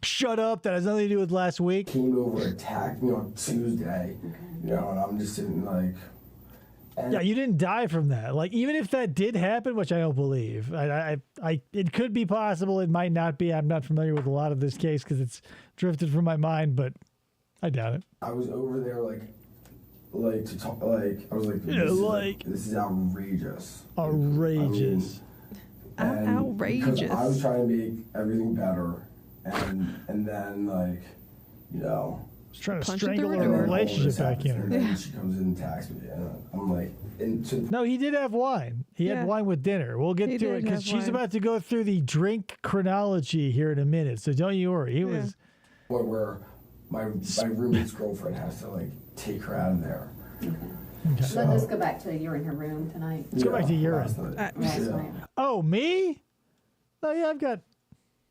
"Shut up! That has nothing to do with last week." Came over, attacked me on Tuesday. And I'm just sitting like. And Yeah, you didn't die from that. Like, even if that did happen, which I don't believe, it could be possible. It might not be. I'm not familiar with a lot of this case because it's drifted from my mind, but I doubt it. I was over there like to talk. Like I was like, Yeah, this is outrageous. Outrageous. And Outrageous. Because I was trying to make everything better, and then like, Just trying to Punch it strangle through our the door. relationship back in And her. then she comes in and attacks me, and I'm like, No, he did have wine. He Yeah. had wine with dinner. We'll get He to did it because have she's wine. about to go through the drink chronology here in a minute. So don't you worry. He was. point where my roommate's girlfriend has to like take her out of there. So, Let us go back to you're in her room tonight. Let's go back to urine. last night. Last Yeah. night. Oh, me? Oh yeah, I've got.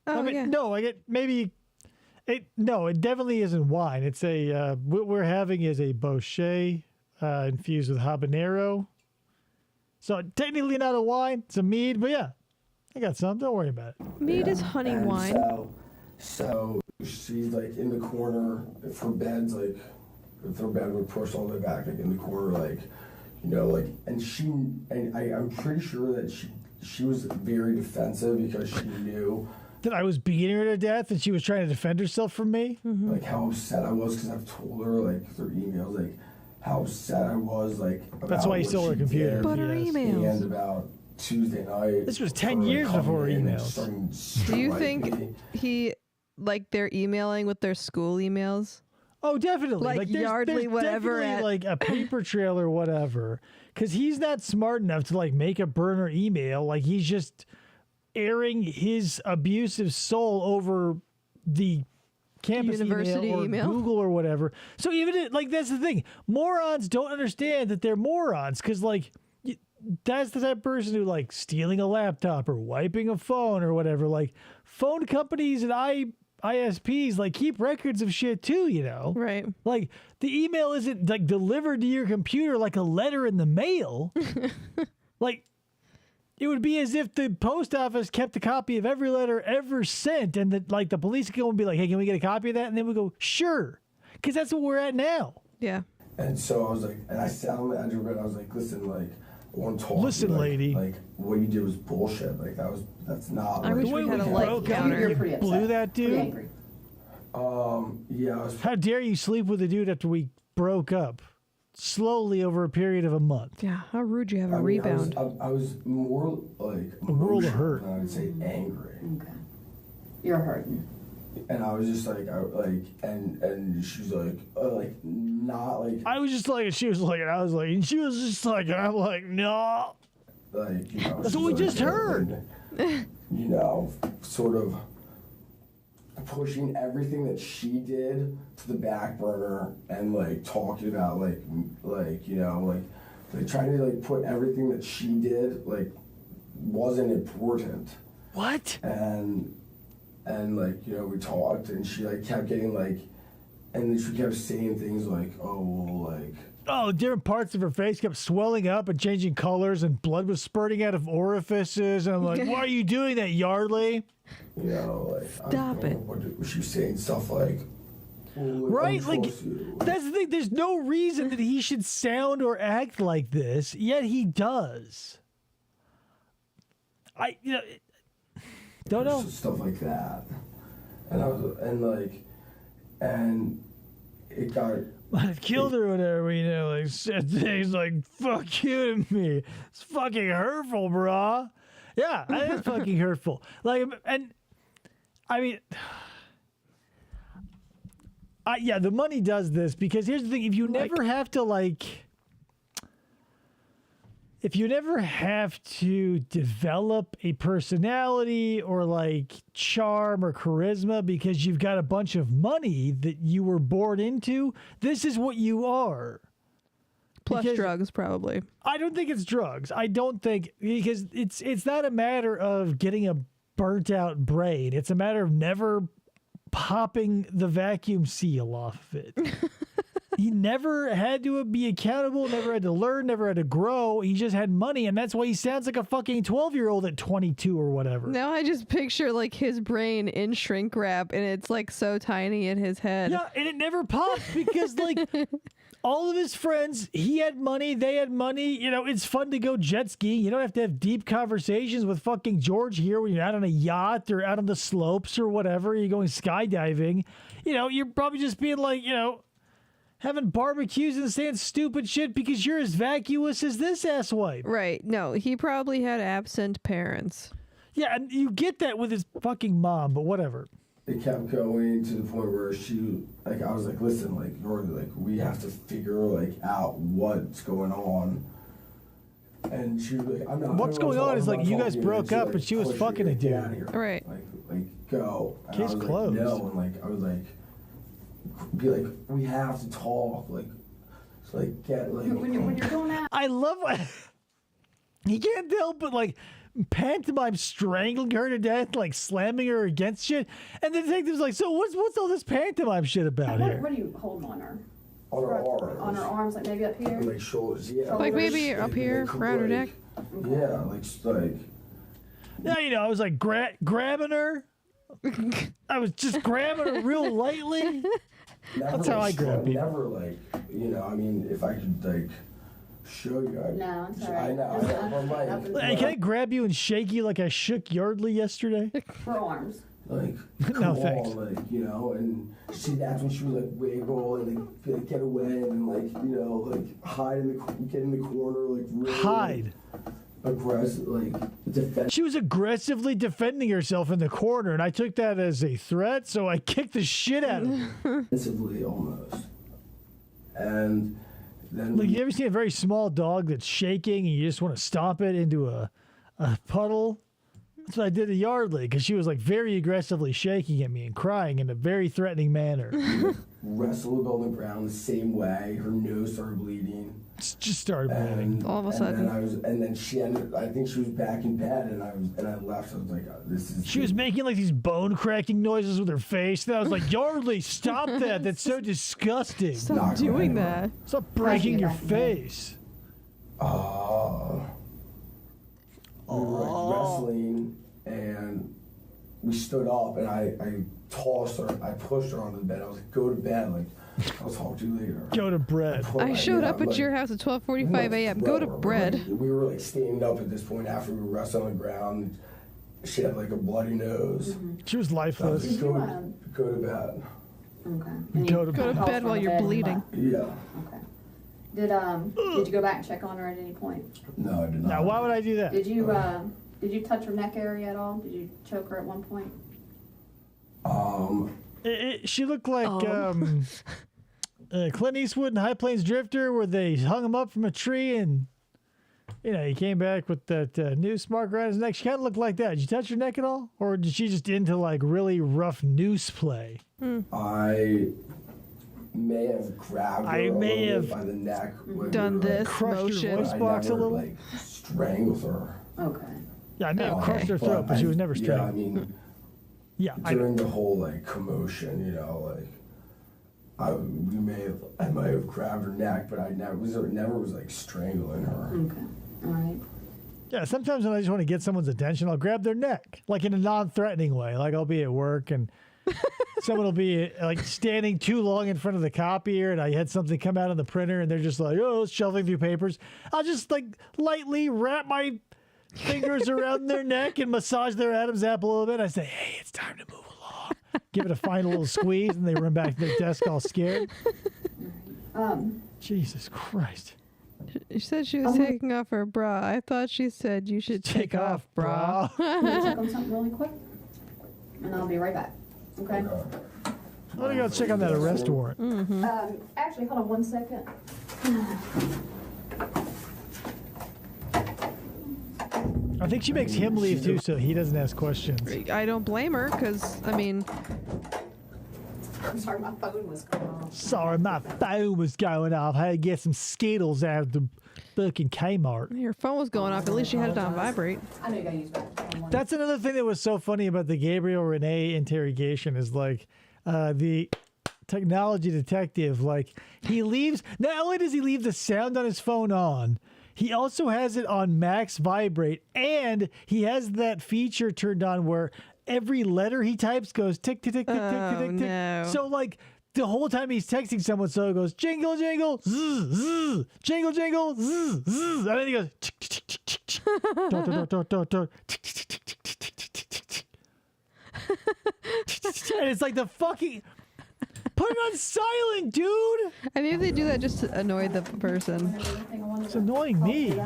oh, I mean, yeah. no, I get maybe. No, it definitely isn't wine. It's a what we're having is a Bochet infused with habanero. So technically not a wine. It's a mead, but yeah, I got some. Don't worry about it. Mead is honey And wine. So she's like in the corner. If her bed's like, if her bed would push all the way back, like in the corner, like, and I'm pretty sure that she was very defensive because she knew That I was beating her to death and she was trying to defend herself from me? Like how upset I was because I've told her like through emails like how upset I was like about That's why you what stole her she computer. did. But her Yes. emails. And about Tuesday night. This was 10 her, like, years coming before in and emails. starting to Do you strike think me. he, like, they're emailing with their school emails? Oh, definitely. Like there's Yardley, whatever definitely, at- like a paper trail or whatever. Because he's not smart enough to like make a burner email. Like he's just airing his abusive soul over the campus University email or email. Google or whatever. So even like that's the thing. Morons don't understand that they're morons because like that's the type of person who like stealing a laptop or wiping a phone or whatever. Like phone companies and ISPs like keep records of shit too, you know? Right. Like the email isn't like delivered to your computer like a letter in the mail. Like it would be as if the post office kept a copy of every letter ever sent, and that like the police could go and be like, "Hey, can we get a copy of that?" And then we go, "Sure," because that's what we're at now. Yeah. And so I was like, and I sat on the edge of it. I was like, listen, like, I want to talk. Listen, to you, like, lady. Like, what you did was bullshit. Like, that's not. I like, wish we had a light broke counter. up, You're you pretty upset. blew that Pretty dude. angry. Yeah, I was. How dare you sleep with a dude after we broke up? Slowly over a period of a month. Yeah. How rude you have a I mean, rebound. I was more like A world of emotional hurt. than I would say angry. Okay. You're hurting. And I was just like, and she's like not like, I was just like, and she was like, and I was like, and she was just like, and I'm like, no. like, you know. That's she's what we like, just heard. You know, sort of pushing everything that she did to the back burner and like talking about like you know like trying to like put everything that she did like wasn't important. What? And like, you know, we talked and she like kept getting like, and then she kept saying things like, oh, well, like, Oh, different parts of her face kept swelling up and changing colors, and blood was spurting out of orifices. And I'm like, why are you doing that, Yardley? you know, like, Stop it. What she was saying stuff like, well, Right? I Like, trust you. that's the thing. There's no reason that he should sound or act like this, yet he does. Don't know. Stuff like that. And I was, and it got, I killed her or whatever, you know, like said things like "fuck you" to me. It's fucking hurtful, brah. Yeah, it is fucking hurtful. Like, and I mean, yeah, the money does this because here's the thing: if you never have to if you never have to develop a personality or like charm or charisma because you've got a bunch of money that you were born into, this is what you are. Plus Because drugs, probably. I don't think it's drugs. I don't think, because it's not a matter of getting a burnt out brain. It's a matter of never popping the vacuum seal off of it. He never had to be accountable, never had to learn, never had to grow. He just had money, and that's why he sounds like a fucking 12-year-old at 22 or whatever. Now I just picture like his brain in shrink wrap, and it's like so tiny in his head. Yeah, and it never popped because like all of his friends, he had money, they had money. You know, it's fun to go jet skiing. You don't have to have deep conversations with fucking George here when you're out on a yacht or out on the slopes or whatever. You're going skydiving. You know, you're probably just being like, you know, having barbecues and saying stupid shit because you're as vacuous as this asswipe. Right. No, he probably had absent parents. Yeah, and you get that with his fucking mom, but whatever. it kept going to the point where she, like, I was like, listen, like, you're like, we have to figure, like, out what's going on. And she was like, I'm not. What's going on is, like, you guys broke up and she was fucking a dude. Right. Like, go. And Case I was closed. Like, no, and like, I was like, be like, we have to talk, like, so like, get like. When you're going out. I love he can't help but like pantomime strangling her to death, like slamming her against shit. And the detective's like, so what's all this pantomime shit about What here? are you holding on her? On her arms. On her arms, like maybe up here? Like shoulders, yeah. Like maybe Like, up here, like, around her neck. Yeah, like. Yeah, you know, I was like grabbing her. I was just grabbing her real lightly. Never, That's how I grab people. Never, like, you know, I mean, if I could, like, show you. No, it's all I right. know. Hey, can I grab you and shake you like I shook Yardley yesterday? Her arms. like, No, come thanks. on, like, you know, and that's when she would like wiggle and like get away and like, you know, like get in the corner, like really Hide. aggressive, like defend. She was aggressively defending herself in the corner, and I took that as a threat, so I kicked the shit out of her. Defensively almost. And then Like, you ever seen a very small dog that's shaking and you just want to stomp it into a puddle? That's what I did to Yardley, because she was like very aggressively shaking at me and crying in a very threatening manner. wrestled on the ground the same way. Her nose started bleeding. Just started bleeding. And, All of a and sudden. then she ended. I think she was back in bed, and I left. I was like, "This is." She was making like these bone cracking noises with her face, and I was like, Yardley, stop that. That's so disgusting. Stop Not doing gonna that. Stop breaking your How'd you get back in bed? face. We were like wrestling, and we stood up, and I tossed her. I pushed her onto the bed. I was like, "Go to bed." Like, I'll talk to you later. Go to bread. I showed up at your house at 12:45 a.m. Go to bread. We were like standing up at this point after we were wrestling on the ground. She had like a bloody nose. She was I was lifeless. like, go to bed. Okay. And Go you to Go to tossed bed her while on the you're bed and bleeding. left. Yeah. Okay. Did you go back and check on her at any point? No, I did not. Now, why would I do that? Did you touch her neck area at all? Did you choke her at one point? She looked like Clint Eastwood in High Plains Drifter, where they hung him up from a tree and, you know, he came back with that noose mark around his neck. She kind of looked like that. Did you touch her neck at all? Or did she just into like really rough noose play? I may have grabbed her I a may little have bit by the neck. when Done we were, this crushed her motion. voice Like, I box a never, little? like, strangled her. Okay. Yeah, I may have crushed her But throat, but she was never Yeah, I strangled. mean, Yeah, I know. during the whole like commotion, you know, like I might have grabbed her neck, but I never was like strangling her. Okay. All right. Yeah, sometimes when I just want to get someone's attention, I'll grab their neck, like in a non-threatening way. Like I'll be at work and someone will be like standing too long in front of the copier, and I had something come out on the printer, and they're just like, oh, shuffling through papers. I'll just like lightly wrap my fingers around their neck and massage their Adam's apple a little bit. I say, hey, it's time to move along. Give it a final little squeeze, and they run back to their desk all scared. Jesus Christ. She said she was taking off her bra. I thought she said you should take off bra. I'm gonna check on something really quick, and I'll be right back. Okay. I'm gonna go check on that arrest warrant. Actually, hold on 1 second. I think she makes him leave too, so he doesn't ask questions. I don't blame her, because, I mean, I'm sorry, my phone was going off. Sorry, my phone was going off. I had to get some Skittles out of the fucking Kmart. your phone was going off. At least you had it on vibrate. I know you gotta use that. That's another thing that was so funny about the Gabriel Renee interrogation is like the technology detective, like he leaves, not only does he leave the sound on his phone on, he also has it on max vibrate, and he has that feature turned on where every letter he types goes tick, tick, tick, tick, tick, tick, tick, tick. no. So like the whole time he's texting someone, so it goes jingle, jingle, zzz, zzz, jingle, jingle, zzz, zzz. And then he goes tick, tick, tick, tick, tick, tick, dot, dot, dot, dot, dot, tick, tick, tick, tick, tick, tick, tick, tick, tick. And it's like the fucking put it on silent, dude. I mean, if they do that just to annoy the person. It's annoying me.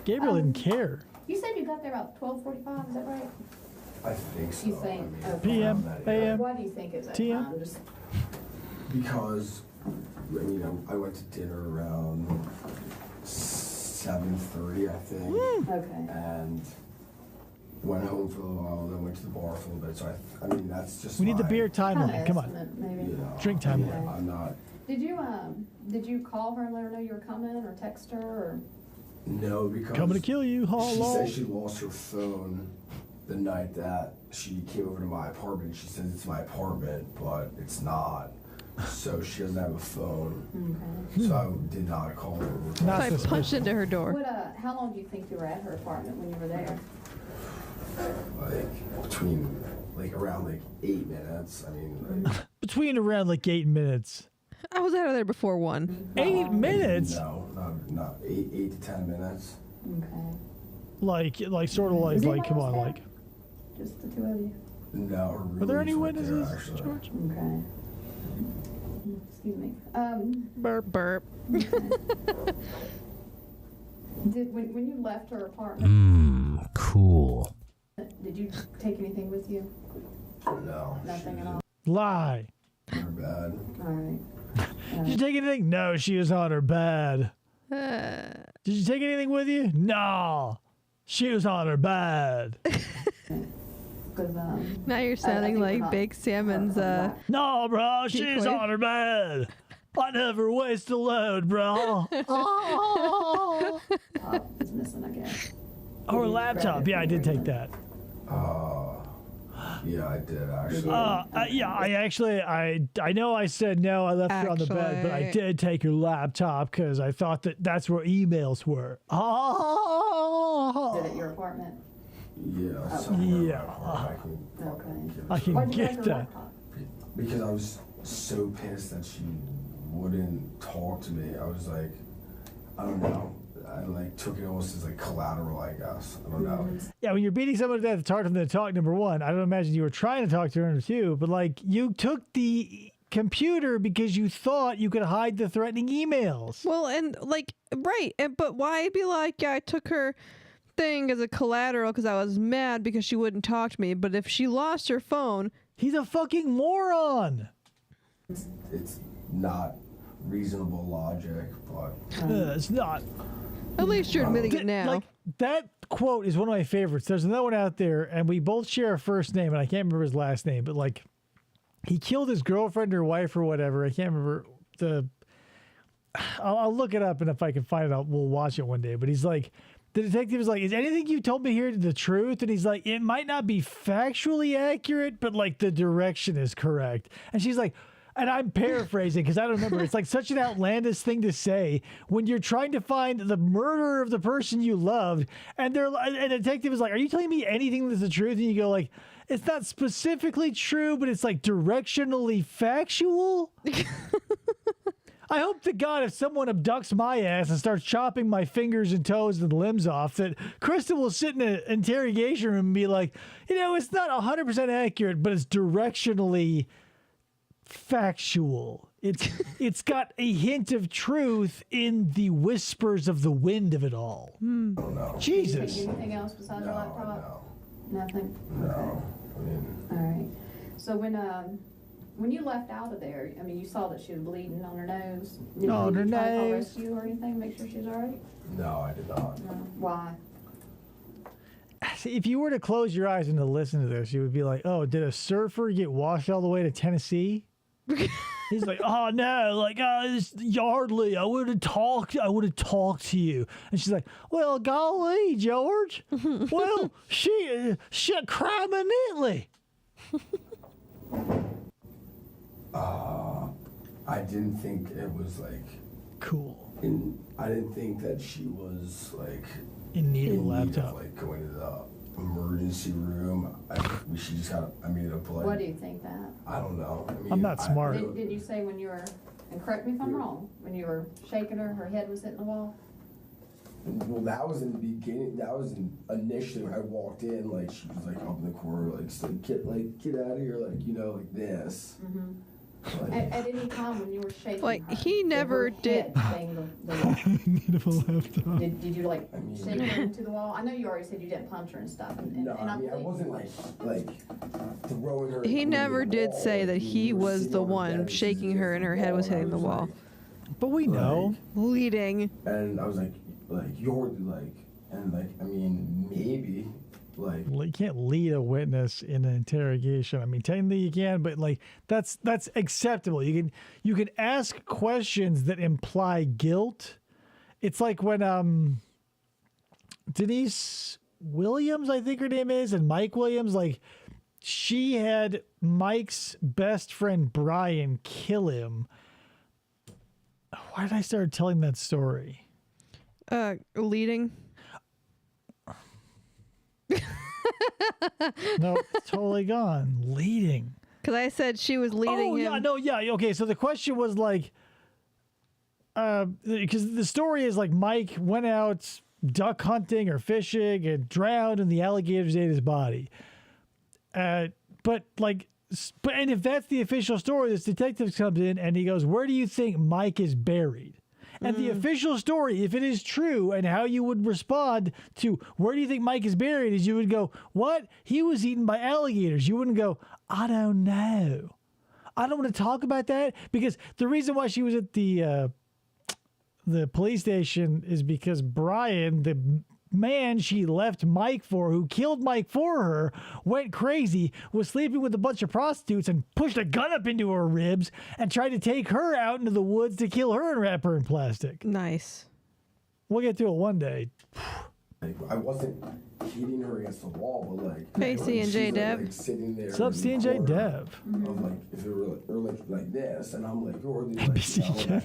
Gabriel didn't care. You said you got there about 12:45. Is that right? I think so. You think? Okay. PM, AM. Why do you think it's that TM? time? Just Because, I mean, I went to dinner around 7:30, I think, okay. and went home for a little while, then went to the bar for a little bit. So I mean, that's just. We need the my- beer timeline. Kinda Come on. estimate, maybe. You know, Drink time. yeah, I'm not. Did you call her and let her know you were coming, or text her, or? No, because Coming to kill you, she hello. said she lost her phone the night that she came over to my apartment. She says it's my apartment, but it's not. So she doesn't have a phone. Okay. So I did not call her. Not So I suspicious. punched into her door. What? How long do you think you were at her apartment when you were there? Like between, like around like 8 minutes. I mean, like, Between around like 8 minutes. I was out of there before 1. 8 minutes? no, not 8 to 10 minutes. Okay. Like sort of like, Is come anyone on, else like. there? Just the two of you. No, her Were there any roommate's right there, witnesses, actually. George? Okay. Excuse me. Burp, burp. When you left her apartment, Cool. did you take anything with you? No. Nothing at all. Lie. Her bad. All right. Did you take anything? No, she was on her bed. Did you take anything with you? No, she was on her bed. Because Now you're sounding think like not- Big Salmon's. No, bro, she's Decoy. on her bed. I never waste a load, bro. Oh. laptop is missing, I guess. Or laptop. Yeah, I did take that. Yeah, I did actually. Yeah, I know I said no, I left her on the bed, but I Actually- did take her laptop because I thought that's where emails were. Oh. Is it at your apartment? Yeah. somewhere Yeah. I can Okay. give it I to can Why'd you get take her that. laptop? because I was so pissed that she wouldn't talk to me. I was like, I don't know. I like took it almost as like collateral, I guess. I don't know. Yeah, when you're beating someone to death, it's hard for them to talk, number one. I don't imagine you were trying to talk to her, number two, but like you took the computer because you thought you could hide the threatening emails. Well, and like, right. But why be like, yeah, I took her thing as a collateral because I was mad because she wouldn't talk to me. But if she lost her phone, He's a fucking moron. It's not reasonable logic, but It's not. at least you're admitting it now. Like that quote is one of my favorites. There's another one out there, and we both share a first name, and I can't remember his last name, but like he killed his girlfriend or wife or whatever. I can't remember the. I'll look it up, and if I can find it, we'll watch it one day. But he's like, the detective is like, "Is anything you told me here the truth?" And he's like, "It might not be factually accurate, but like the direction is correct." And she's like. And I'm paraphrasing because I don't remember. It's like such an outlandish thing to say when you're trying to find the murderer of the person you loved, and a detective is like, "Are you telling me anything that's the truth?" And you go like, "It's not specifically true, but it's like directionally factual." I hope to God if someone abducts my ass and starts chopping my fingers and toes and limbs off, that Krista will sit in an interrogation room and be like, it's not 100% accurate, but it's directionally factual. It's got a hint of truth in the whispers of the wind of it all. I don't know. Jesus. Did you take anything else besides your laptop? Nothing? No. I mean, All right. So when you left out of there, I mean, you saw that she was bleeding on her nose. On her Did you try to call nose. rescue or anything, make sure she's all right? no, I did not. No. Why? See, if you were to close your eyes and to listen to this, you would be like, "Oh, did a surfer get washed all the way to Tennessee?" He's like, "Oh no, like it's Yardley. I would have talked to you." And she's like, "Well, golly, George. Well, she crime in Italy." I didn't think it was like. Cool. I didn't think that she was like In need of a in need of, laptop. like going to the emergency room. She just got. I mean, What do you think that? I don't know. I mean, I'm not smart. Didn't you say when you were, and correct me if I'm wrong, when you were shaking her, her head was hitting the wall? Well, that was in the beginning. That was initially when I walked in. Like she was like up in the corner, get out of here, like this. Mm-hmm. Like, At any time when you were shaking Like, her, he never her did- head bang the wall? Need of a laptop. Did you like I mean- shake her into the wall? I know you already said you didn't punch her and stuff. And no, I I'm mean I thinking- wasn't like throwing her. he into never the did wall. say that Like, he we were was sitting the on her one bed, she's shaking her and her head was and I hitting the wall. But we know. Bleeding. And I was like you're like, and like I mean maybe like. You can't lead a witness in an interrogation. I mean, technically you can, but like that's acceptable. You can ask questions that imply guilt. It's like when Denise Williams, I think her name is, and Mike Williams, like she had Mike's best friend Brian kill him. Why did I start telling that story? Leading. No, it's totally gone. Leading. Because I said she was leading him. Okay, so the question was like, because the story is like Mike went out duck hunting or fishing and drowned, and the alligators ate his body. But like, and if that's the official story, this detective comes in and he goes, "Where do you think Mike is buried?" And the official story, if it is true, and how you would respond to "Where do you think Mike is buried?" is you would go, "What? He was eaten by alligators." You wouldn't go, "I don't know. I don't want to talk about that," because the reason why she was at the police station is because Brian, the man she left Mike for, who killed Mike for her, went crazy, was sleeping with a bunch of prostitutes and pushed a gun up into her ribs and tried to take her out into the woods to kill her and wrap her in plastic. Nice. We'll get to it one day. Like, I wasn't hitting her against the wall, but like. Hey, like, C&J she's, Dev. Like, sitting there. What's up, in the C&J corner Dev? Of like, if it were like this, and I'm like, or like, CJ.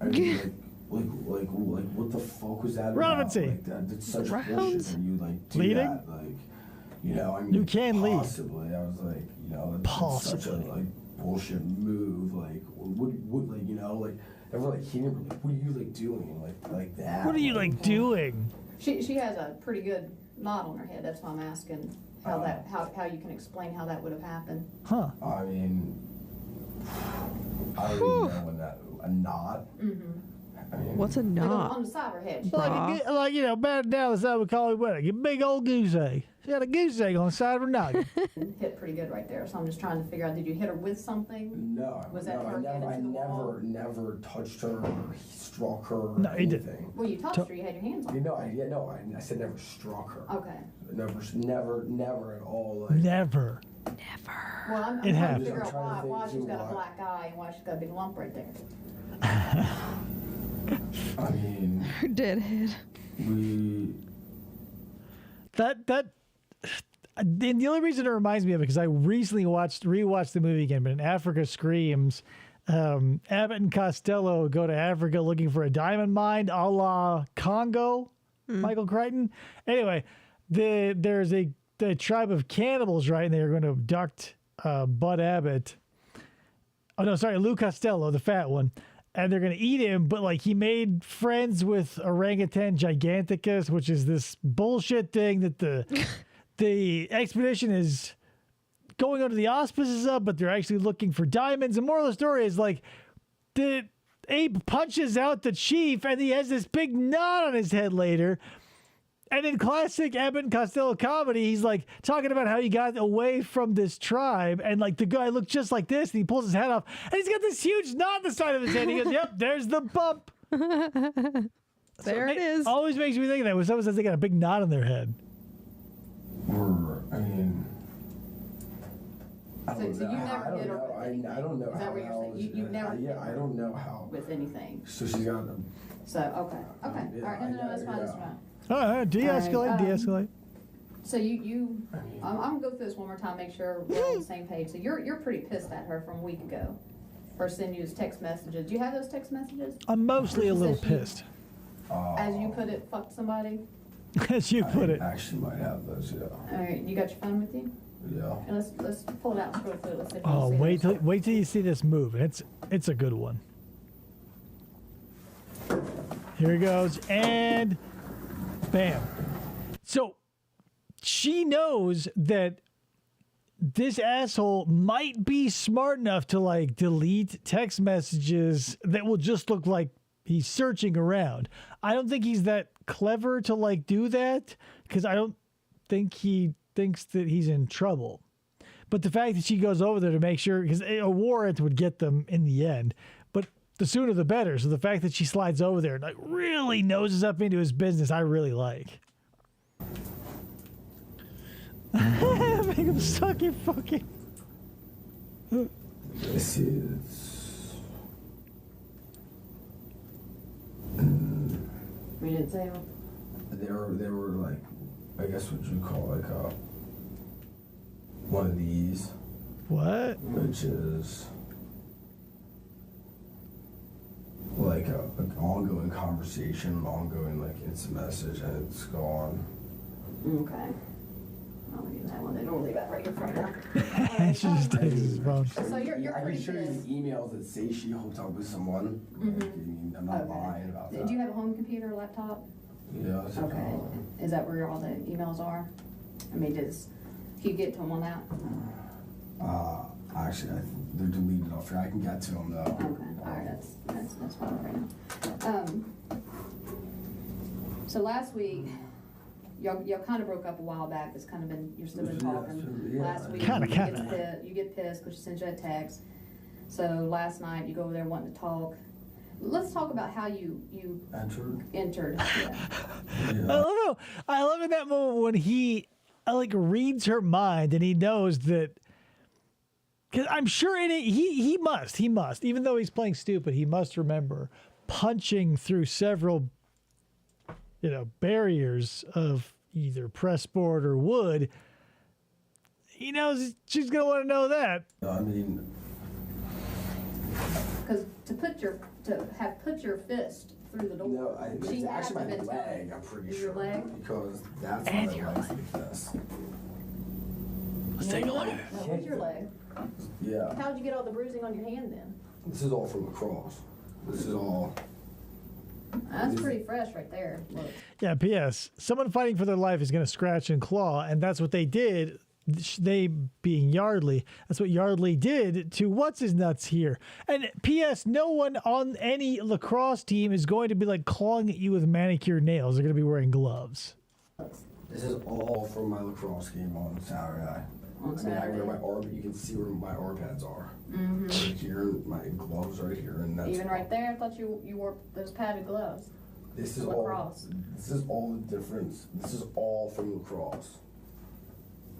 I mean, like, what the fuck was that? Relevancy. About? Like, that's such bullshit. And you like do Leading? that, like, you know, I mean, You can lead. possibly. I was like, you know, that's such a Possibly. like bullshit move. Like, what, like, you know, like, ever like hitting her, like, what are you like doing, like that? What are you like doing? She has a pretty good knot on her head. That's why I'm asking how how you can explain how that would have happened. Huh. I mean, I don't even know when that a knot. I mean, What's a Like knot? on the side of her head. Like, you know, back in Dallas, I would call it what? A big old goose egg. She had a goose egg on the side of her noggin. Hit pretty good right there. So I'm just trying to figure out, did you hit her with something? No, Was that no, her head I into the wall? never touched her or struck her or No, he didn't. anything. Well, you touched her. You had your hands on You her. know, I said never struck her. Okay. Never at all. Like, Never. Well, I'm It trying to happens. figure I'm out trying to why think she's too got a why. black eye and why she's got a big lump right there. I mean, Her dead head. we. And the only reason it reminds me of it, because I recently rewatched the movie again, but in Africa Screams, Abbott and Costello go to Africa looking for a diamond mine, a la Congo, Michael Crichton. Anyway, there's a tribe of cannibals, right? And they're going to abduct Bud Abbott. Oh, no, sorry, Lou Costello, the fat one. And they're going to eat him, but like he made friends with orangutan giganticus, which is this bullshit thing that the expedition is going under the auspices of, but they're actually looking for diamonds. And moral of the story is like the ape punches out the chief and he has this big knot on his head later. And in classic Abbott and Costello comedy, he's like talking about how he got away from this tribe, and like the guy looked just like this, and he pulls his head off, and he's got this huge knot on the side of his head. He goes, "Yep, there's the bump." There it is. Always makes me think of that when someone says they got a big knot on their head. I mean. I So don't you know. never I don't hit her know. with anything? I don't know Is that how what you're else- saying? You've never Yeah, hit I her don't know how. with anything. So she's got them. So, okay. Yeah, All right. No, that's fine. That's yeah. fine. All right, de-escalate, All right, de-escalate. So I'm gonna go through this one more time, make sure we're on the same page. So you're pretty pissed at her from a week ago for sending you those text messages. Do you have those text messages? I'm mostly a little Says she- pissed, As you put it, fucked somebody. as you put it. I actually might have those, yeah. All right, you got your phone with you? Yeah. And let's pull it out and scroll through it. Let's see if you Oh, see wait this. till you see this move. It's a good one. Here it goes, and bam. So she knows that this asshole might be smart enough to like delete text messages that will just look like he's searching around. I don't think he's that clever to like do that, because I don't think he thinks that he's in trouble. But the fact that she goes over there to make sure, because a warrant would get them in the end, but the sooner the better. So the fact that she slides over there and like really noses up into his business, I really like. Make him suck your fucking. This is. We didn't say They were like, I guess what you call like one of these, What? which is like an ongoing conversation, an ongoing like instant message, and it's gone. okay. I'll leave that one. Then we'll leave that right in front of her. She just takes his phone. So you're I pretty can show you pissed. the emails that say she hooked up with someone. Like, I mean, I'm not lying about that. Do you have a home computer, laptop? Yeah. It's Okay. Is that where all the emails are? I mean, can you get to them on that? Actually, they're deleted off here. I can get to them though. Okay, all right, that's fine right now. So last week, y'all kind of broke up a while back. It's kind of been, you're still been talking. Yeah. Last week, Kinda. you get pissed because she sent you a text. So last night, you go over there wanting to talk. Let's talk about how you entered. Yeah. I love in that moment when he like reads her mind and he knows that. Because I'm sure in it, he must, even though he's playing stupid, he must remember punching through several, barriers of either pressboard or wood. He knows she's going to want to know that. I mean, Because to have put your fist through the door. no, it's actually my been leg, I'm pretty Is sure. your leg? Because that's why my leg's like this. Let's take a look at it. That was your leg. Yeah. How'd you get all the bruising on your hand then? This is all from lacrosse. This is all. That's pretty fresh right there. Look. Yeah, P.S. Someone fighting for their life is going to scratch and claw, and that's what they did. They being Yardley, that's what Yardley did to what's-his-nuts here. And P.S. No one on any lacrosse team is going to be like clawing at you with manicured nails. They're going to be wearing gloves. This is all from my lacrosse game on Saturday. I wear my arm. You can see where my arm pads are. Mm-hmm. Right here, my gloves right here, and that's Even right there, I thought you wore those padded gloves. This is lacrosse. This is all the difference. This is all from lacrosse.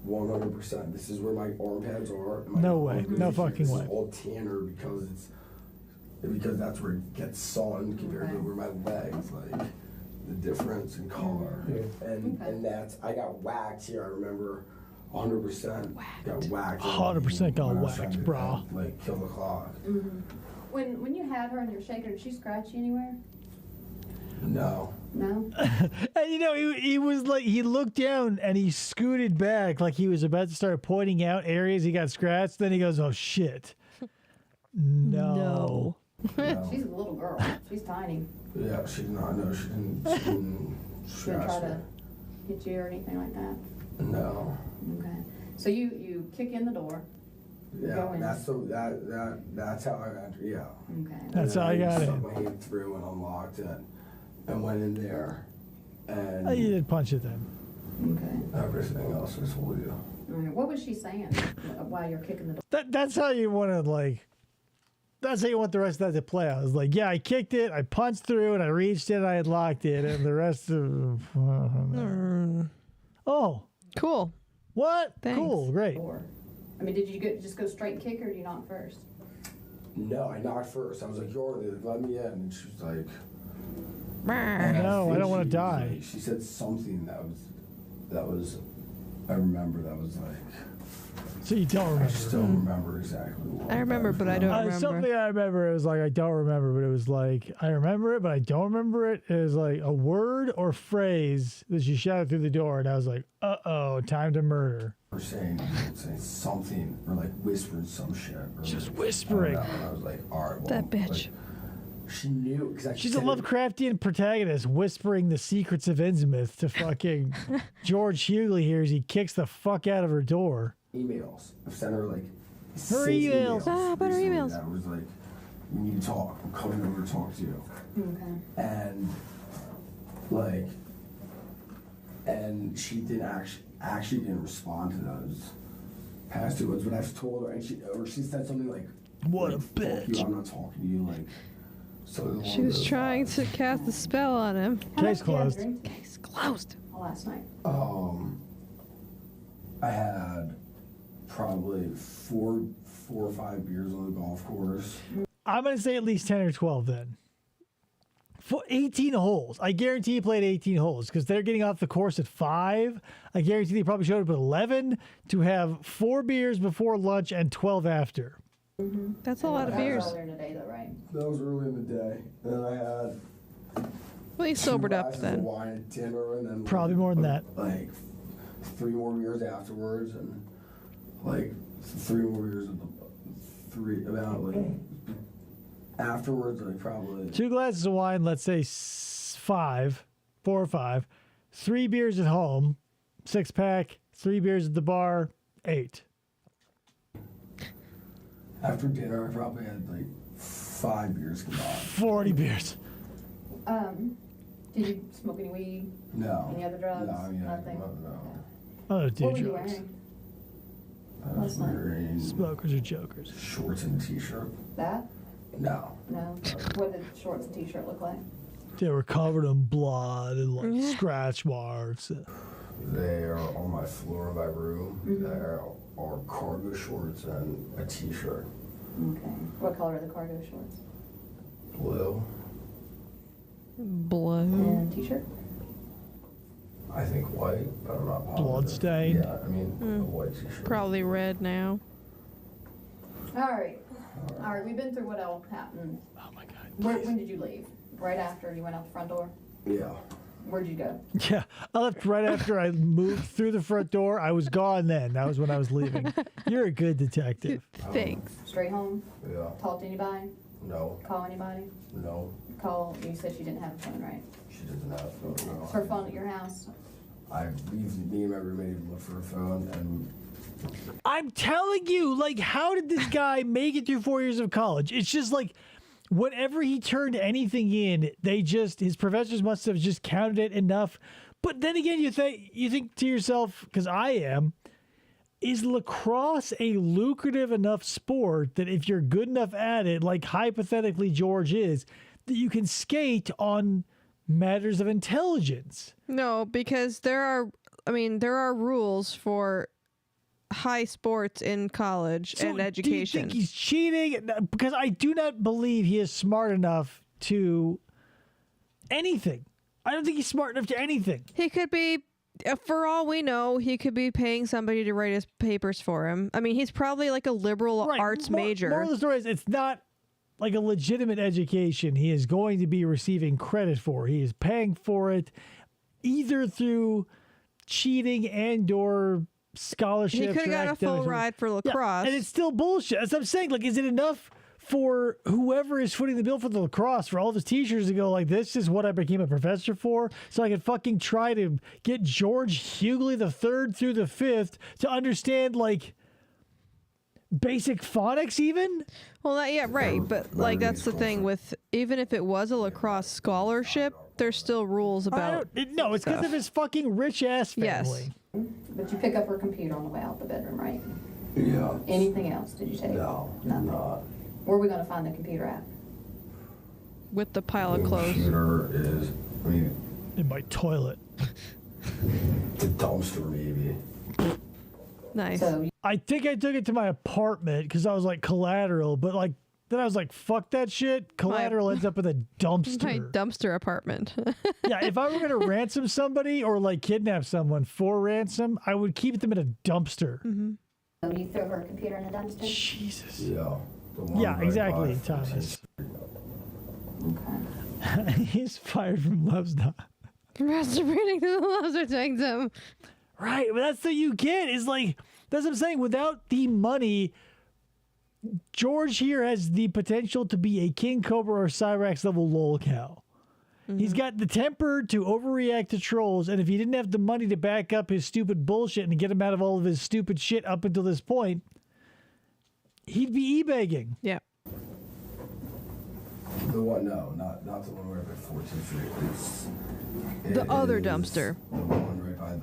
100%. This is where my arm pads are. and my No way. arm No is here. fucking This way. is all tanner because that's where it gets sun compared to where my legs like the difference in color. And that's I got whacked here. I remember. 100% got whacked. 100% got when I was trying whacked, to, brah. Like kill the clock. Mm-hmm. When you had her and you're shaking her, did she scratch you anywhere? No. No? And he was like, he looked down and he scooted back like he was about to start pointing out areas he got scratched. Then he goes, oh shit. No. No. She's a little girl. She's tiny. Yeah, she's not. No, she didn't. She didn't She didn't scratch try me. to hit you or anything like that? No. Okay. So you kick in the door. Yeah, Go in. that's how I got. Yeah. Okay. That's how I got stuck in. my hand through and unlocked it, and went in there, and Oh, you did punch it then. Okay. everything else I told you. All right. What was she saying while you're kicking the door? That's how you want to like. That's how you want the rest of that to play out. It's like, yeah, I kicked it, I punched through it, I reached it, I had locked it, and the rest of. Oh, Cool. what? Thanks. Cool, great. Door. I mean, did you just go straight and kick her, or did you knock first? No, I knocked first. I was like, "You're let me in," and she was like, No, I don't want to she was die. like- she said something that was. I remember that was like. So you don't I remember. still remember exactly what. I remember, but I don't remember. Something I remember, it was like, I don't remember, but it was like, I remember it, but I don't remember it. It was like a word or phrase that she shouted through the door, and I was like, uh-oh, time to murder. Or saying something, or like whispering some shit. Or, Just whispering. I don't know, and I was like, all right, well, That bitch. like, she knew because She's a Lovecraftian protagonist whispering the secrets of Innsmouth to fucking George Huguely here as he kicks the fuck out of her door. Emails. I've sent her like Her 6 emails. Ah, but her recently emails. That was like, we need to talk. I'm coming over to talk to you. Okay. And like, and she didn't actually didn't respond to those past 2 words. But I've told her, and she said something like, What a "Fuck bitch." you, I'm not talking to you." Like, so She was trying to cast a spell on him. How Case much did you have closed. to drink Case closed. last night? I had probably four or 5 beers on the golf course. I'm going to say at least 10 or 12 then. For 18 holes. I guarantee he played 18 holes because they're getting off the course at 5. I guarantee they probably showed up at 11 to have 4 beers before lunch and 12 after. That's a lot of That was beers. earlier in the day, though, right? That was early in the day. And then I had Well, you 2 sobered up glasses of then. wine at dinner, and then Probably more than that. Like 3 more beers afterwards, and like 3 more beers of afterwards, like probably 2 glasses of wine, let's say 4 or 5. 3 beers at home, 6-pack, 3 beers at the bar, 8. After dinner, I probably had like 5 beers combined. 40 beers. Did you smoke any weed? No. Any other drugs? No, I mean, Nothing? no. Oh, dude, What were you drugs. wearing? I was wearing Smokers or jokers? shorts and a t-shirt. That? No. No. What did shorts and t-shirt look like? They were covered in blood and like scratch marks. They are on my floor of my room. There are cargo shorts and a t-shirt. Okay. What color are the cargo shorts? Blue. Blue. And t-shirt? I think white, but I'm not positive. Bloodstained? Yeah, I mean, a white t-shirt. Probably red now. All right. All right, we've been through what all happened. Oh my God. When did you leave? Right after you went out the front door? Yeah. Where'd you go? Yeah, I left right after I moved through the front door. I was gone then. That was when I was leaving. You're a good detective. Thanks. Straight home? Yeah. Talk to anybody? No. Call anybody? No. Call, you said she didn't have a phone, right? She doesn't have a phone. No. Is her phone at your house? Me and my roommate looked for a phone, and I'm telling you, like, how did this guy make it through 4 years of college? It's just like, whenever he turned anything in, his professors must have just counted it enough. But then again, you think to yourself, because I am, is lacrosse a lucrative enough sport that if you're good enough at it, like hypothetically George is, that you can skate on matters of intelligence? No, because there are rules for high sports in college and education. Do you think he's cheating? Because I do not believe he is smart enough to anything. I don't think he's smart enough to anything. He could be, for all we know, he could be paying somebody to write his papers for him. I mean, he's probably like a liberal arts major. Moral of the story is it's not like a legitimate education he is going to be receiving credit for. He is paying for it either through cheating and or scholarships. He could have got a full ride for lacrosse. Yeah, and it's still bullshit. As I'm saying, like, is it enough for whoever is footing the bill for the lacrosse for all of his teachers to go like, this is what I became a professor for, so I could fucking try to get George Huguely the third through the fifth to understand like basic phonics even? Well, not yet, right. But like that's the thing with, even if it was a lacrosse scholarship, there's still rules about no, it's because of his fucking rich ass family. Yes. But you pick up her computer on the way out the bedroom, right? yeah. Anything else did you take? No, Nothing. not. Where are we going to find the computer at? With the pile of The clothes. computer is, I mean, In my toilet. the dumpster maybe. Nice. So I think I took it to my apartment because I was like collateral, but like then I was like, fuck that shit. Collateral ends up in a dumpster. My dumpster apartment. Yeah, if I were gonna ransom somebody or like kidnap someone for ransom, I would keep them in a dumpster. So you throw her computer in a dumpster? Jesus. Yeah. The one Yeah, right exactly, by Thomas. 14th Street. He's fired from Love's Not. Masturbating to the loser takes him. Right, but that's what you get. Is like that's what I'm saying. Without the money, George here has the potential to be a King Cobra or Cyrax level lolcow. He's got the temper to overreact to trolls, and if he didn't have the money to back up his stupid bullshit and to get him out of all of his stupid shit up until this point, he'd be e-begging. Yeah. The one, no, not the one right by 14th Street. The It other is dumpster. The one right by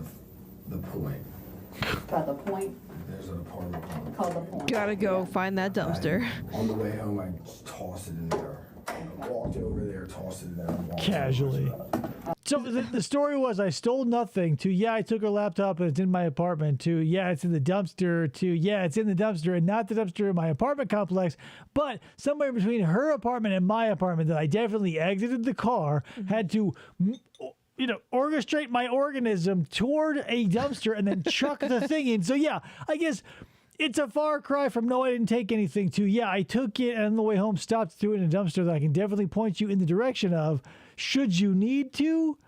the point. By the point? There's an apartment complex. Called the point. Gotta go find that dumpster. On the way home, I just tossed it in there. I walked over there, tossed it in there. and walked Casually. over to that. So the story was I stole nothing to, yeah, I took her laptop and it's in my apartment, to, yeah, it's in the dumpster, to, yeah, it's in the dumpster and not the dumpster in my apartment complex, but somewhere between her apartment and my apartment that I definitely exited the car, had to, orchestrate my organism toward a dumpster and then chuck the thing in. So yeah, I guess it's a far cry from no, I didn't take anything to, yeah, I took it and on the way home stopped, threw it in a dumpster that I can definitely point you in the direction of, should you need to.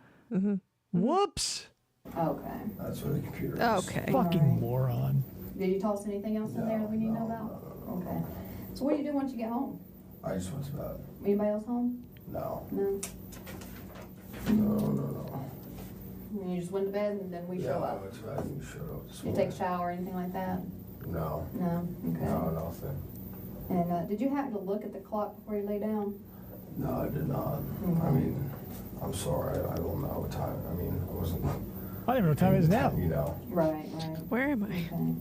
Whoops. Okay. That's where the computer is. Okay. Fucking moron. Did you toss anything else in there that we need to know about? Okay. So what do you do once you get home? I just went to bed. Anybody else home? No. No. No. And you just went to bed and then we show Yeah, I up? went to bed and you showed up this You morning. take a shower or anything like that? No. No? Okay. No, nothing. And did you happen to look at the clock before you lay down? No, I did not. I mean, I'm sorry. I don't know what time. I mean, I wasn't. I don't even know what time it is now. You know. Right. Where am I? Okay.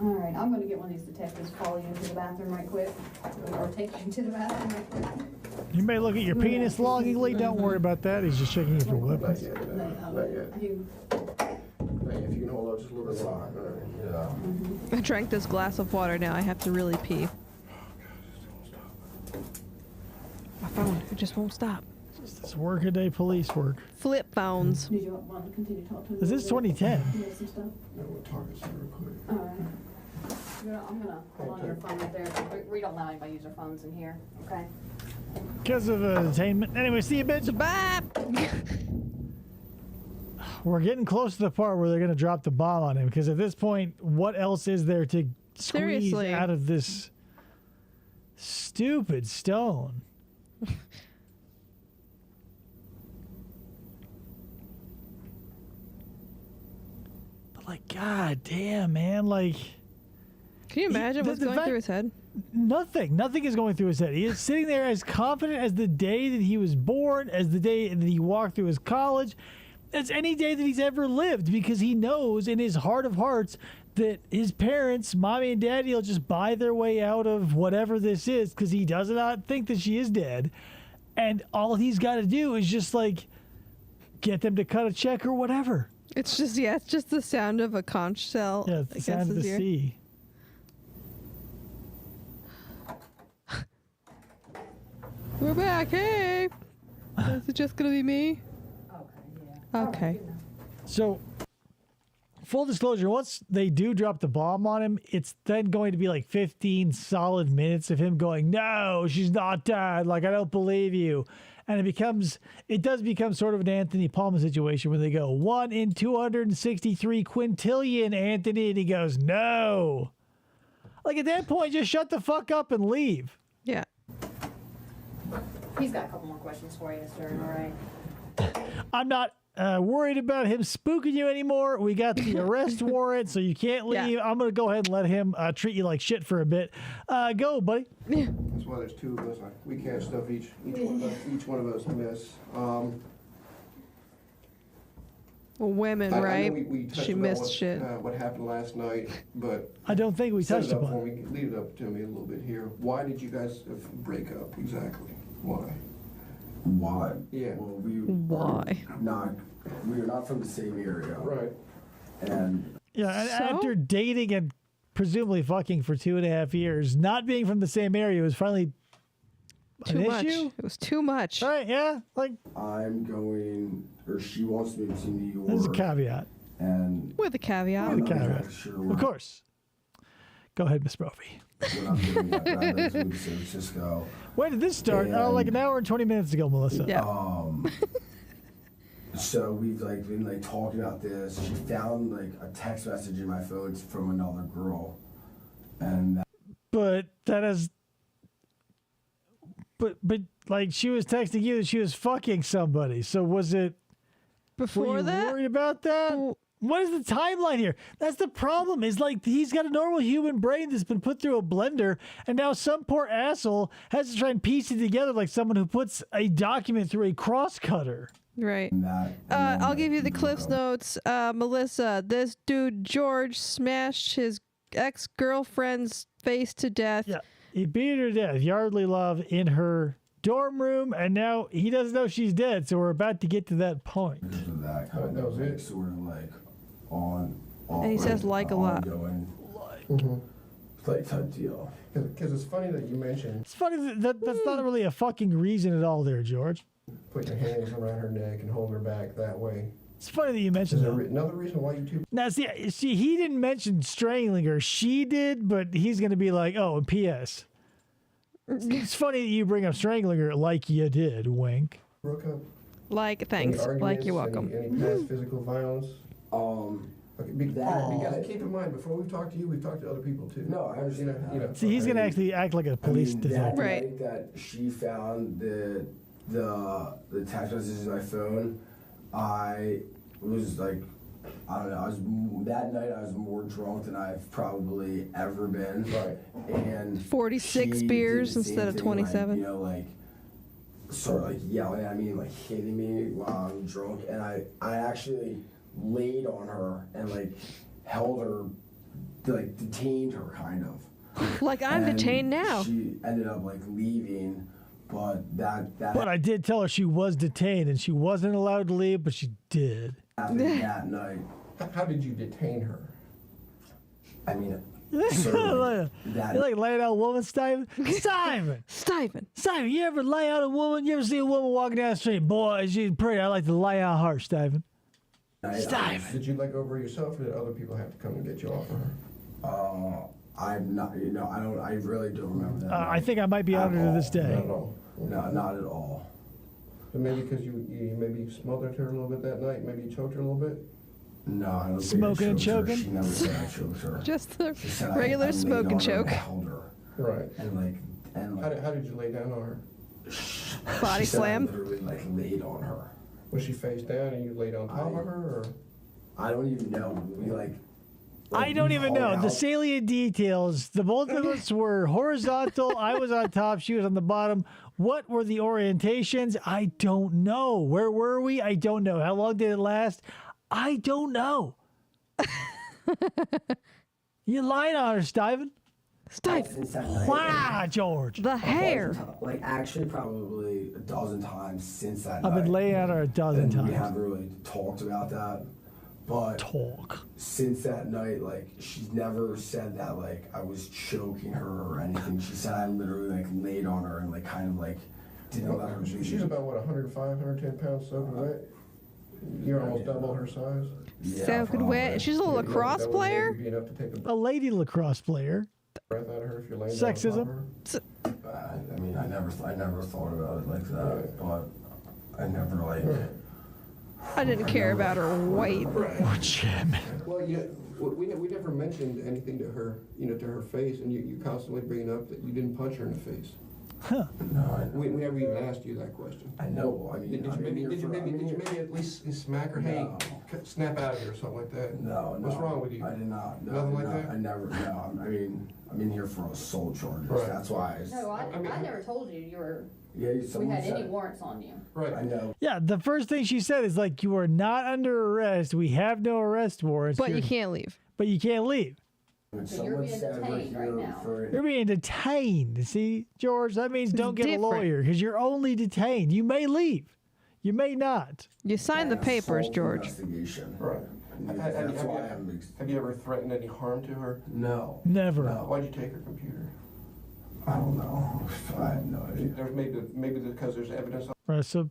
All right, I'm gonna get one of these detectives to follow you into the bathroom right quick, or take you to the bathroom right quick. You may look at your penis longingly. Don't worry about that. He's just checking you for Not weapons. yet. Not Not yet. You, If you can hold on just a little bit longer. Yeah. I drank this glass of water. Now I have to really pee. My phone, it just won't stop. It's workaday police work. Flip phones. did you want to continue to talk to me? This is 2010. You have some stuff? No, we'll talk this real quick. All right. I'm gonna hold on your phone right there. We don't allow anybody to use their phones in here, okay? Because of detainment. Anyway, see you, bitch. Bye. We're getting close to the part where they're going to drop the bomb on him. Because at this point, what else is there to squeeze Seriously. out of this stupid stone? But like, god damn, man, like Can you imagine what's going fact- through his head? nothing is going through his head. He is sitting there as confident as the day that he was born, as the day that he walked through his college, as any day that he's ever lived, because he knows in his heart of hearts that his parents, mommy and daddy, will just buy their way out of whatever this is, because he does not think that she is dead. And all he's got to do is just like get them to cut a check or whatever. It's just it's just the sound of a conch shell. Yeah, it's the against sound of his the ear. sea. We're back. Hey. Is it just gonna be me? Okay, yeah. Okay. So, full disclosure, once they do drop the bomb on him, it's then going to be like 15 solid minutes of him going, no, she's not dead. Like, I don't believe you. And it does become sort of an Anthony Palmer situation where they go 1 in 263 quintillion, Anthony. And he goes, no. Like, at that point, just shut the fuck up and leave. Yeah. He's got a couple more questions for you, sir, all right? I'm not worried about him spooking you anymore. We got the arrest warrant, so you can't leave. Yeah. I'm going to go ahead and let him treat you like shit for a bit. Go, buddy. That's why there's two of us. We can't stuff each one of us miss. Women, I know right? we touched She about missed shit. what happened last night, but I don't think we set touched it up upon for it. me. Lead it up to me a little bit here. Why did you guys break up exactly? Why? Why? Yeah. Well, Why? we are not from the same area. Right. And Yeah, and So? after dating and presumably fucking for 2.5 years, not being from the same area was finally Too an much. issue. It was too much. Right? Yeah. Like, I'm going, or she wants me to New York. there's a caveat. And With a caveat. I'm With a not caveat. exactly sure Of what course. Go ahead, Miss Brophy. I'm doing at, but I live in San Francisco. When did this start? Like an hour and 20 minutes ago, Melissa. Yeah. So we've like been like talking about this. She found like a text message in my phone from another girl, and But that is. But like she was texting you that she was fucking somebody. So was it? Were Before you that, worried about that? Well- What is the timeline here? That's the problem. Is like he's got a normal human brain that's been put through a blender, and now some poor asshole has to try and piece it together like someone who puts a document through a cross cutter. right. that. And then, I'll like, give you the we Cliff's broke up. notes. Melissa, this dude George smashed his ex-girlfriend's face to death. Yeah, he beat her to death, Yardley Love, in her dorm room, and now he doesn't know she's dead. So we're about to get to that point. Because of that kind That of was like, it. sort of like on. And he says like a lot. Ongoing, like type deal. Because it's funny that you mentioned It's funny that's not really a fucking reason at all, there, George. putting your hands around her neck and holding her back that way. It's funny that you Is mentioned there that. another reason why you two? Now, see, he didn't mention strangling her. She did, but he's going to be like, oh, and P.S. It's funny that you bring up strangling her like you did, wink. Broke up? Like, Any thanks. Like, arguments? you're welcome. Any past physical violence? Okay, That- because keep in mind, before we've talked to you, we've talked to other people too. No, I understand You know, that. See, he's going to actually act like a police I mean, detective. that Right. night that she found the text messages in my phone, I was like I don't know. That night I was more drunk than I've probably ever been. Right. And 46 she beers did the same instead of thing, 27. Like, like sort of like yelling at me and like hitting me while I'm drunk. And I actually laid on her and like held her, like detained her kind of. Like I'm And detained now. She ended up like leaving, but that But I did tell her she was detained and she wasn't allowed to leave, but she did. happened that night. How did you detain her? I mean, You're certainly like laying out a woman, Steven. Steven! Stephen. Steven, you ever lay out a woman? You ever see a woman walking down the street? Boy, she's pretty. I like to lay out her, Steven. Steven. Did you let go of her yourself, or did other people have to come and get you off of her? I'm not, I really don't remember that. I think I might be out to this Not day. at all. No, not at all. So maybe because you maybe smothered her a little bit that night, maybe you choked her a little bit? No, I don't Smoking and think I choked her. choking? She never said I choked her. Just the She said regular I laid smoke and on her choke. held her. Right. And How did you lay down on her? Body she said I slam. literally like laid on her. Was she face down and you laid on top of her, or? I don't even know. We like I don't we even hauled know. The out- salient details. The both of us were horizontal. I was on top. She was on the bottom. What were the orientations? I don't know. Where were we? I don't know. How long did it last? I don't know. You lied on her, Steven. Stephen. Since that night. Wow, George. The hair. Like actually probably a dozen times since that I've night. been laying on her a dozen And we times. haven't really talked about that. But Talk. since that night, like she's never said that like I was choking her or anything. She said I literally like laid on her and like kind of like didn't let her She's leave. about what, 105, 110 pounds soaking wet? You're almost double her size. Yeah, Soaking probably. wet. She's a little lacrosse That would player. maybe be enough to take the A lady lacrosse player. breath out of her if you're laying Sexism. down on top of her. I mean, I never thought about it like that, but I never like. I didn't care about her weight. Oh, Jim. Well, we never mentioned anything to her, to her face, and you constantly bringing up that you didn't punch her in the face. No, We never even asked you that question. I know. I mean, Did you maybe at least smack her? Hey, No. snap out of here or something like that? No, What's wrong with you? I did not. No, Nothing like no, that? I never. No, I mean, I'm in here for assault charges. Right. That's why. No, I mean- never told you you were, Yeah, we someone had said any it. warrants on you. Right. I know. Yeah, the first thing she said is like, you are not under arrest. We have no arrest warrants. But you You're- can't leave. But you can't leave. When So you're someone being said we're detained right here now. for You're being detained. See, George, that means don't get different. a lawyer because you're only detained. You may leave. You may not. You signed the an papers, assault George. Investigation. Right. That's why I'm. Have you ever threatened any harm to her? No. Never. No. Why'd you take her computer? I don't know. I have no idea. There's maybe because there's evidence. Right, so,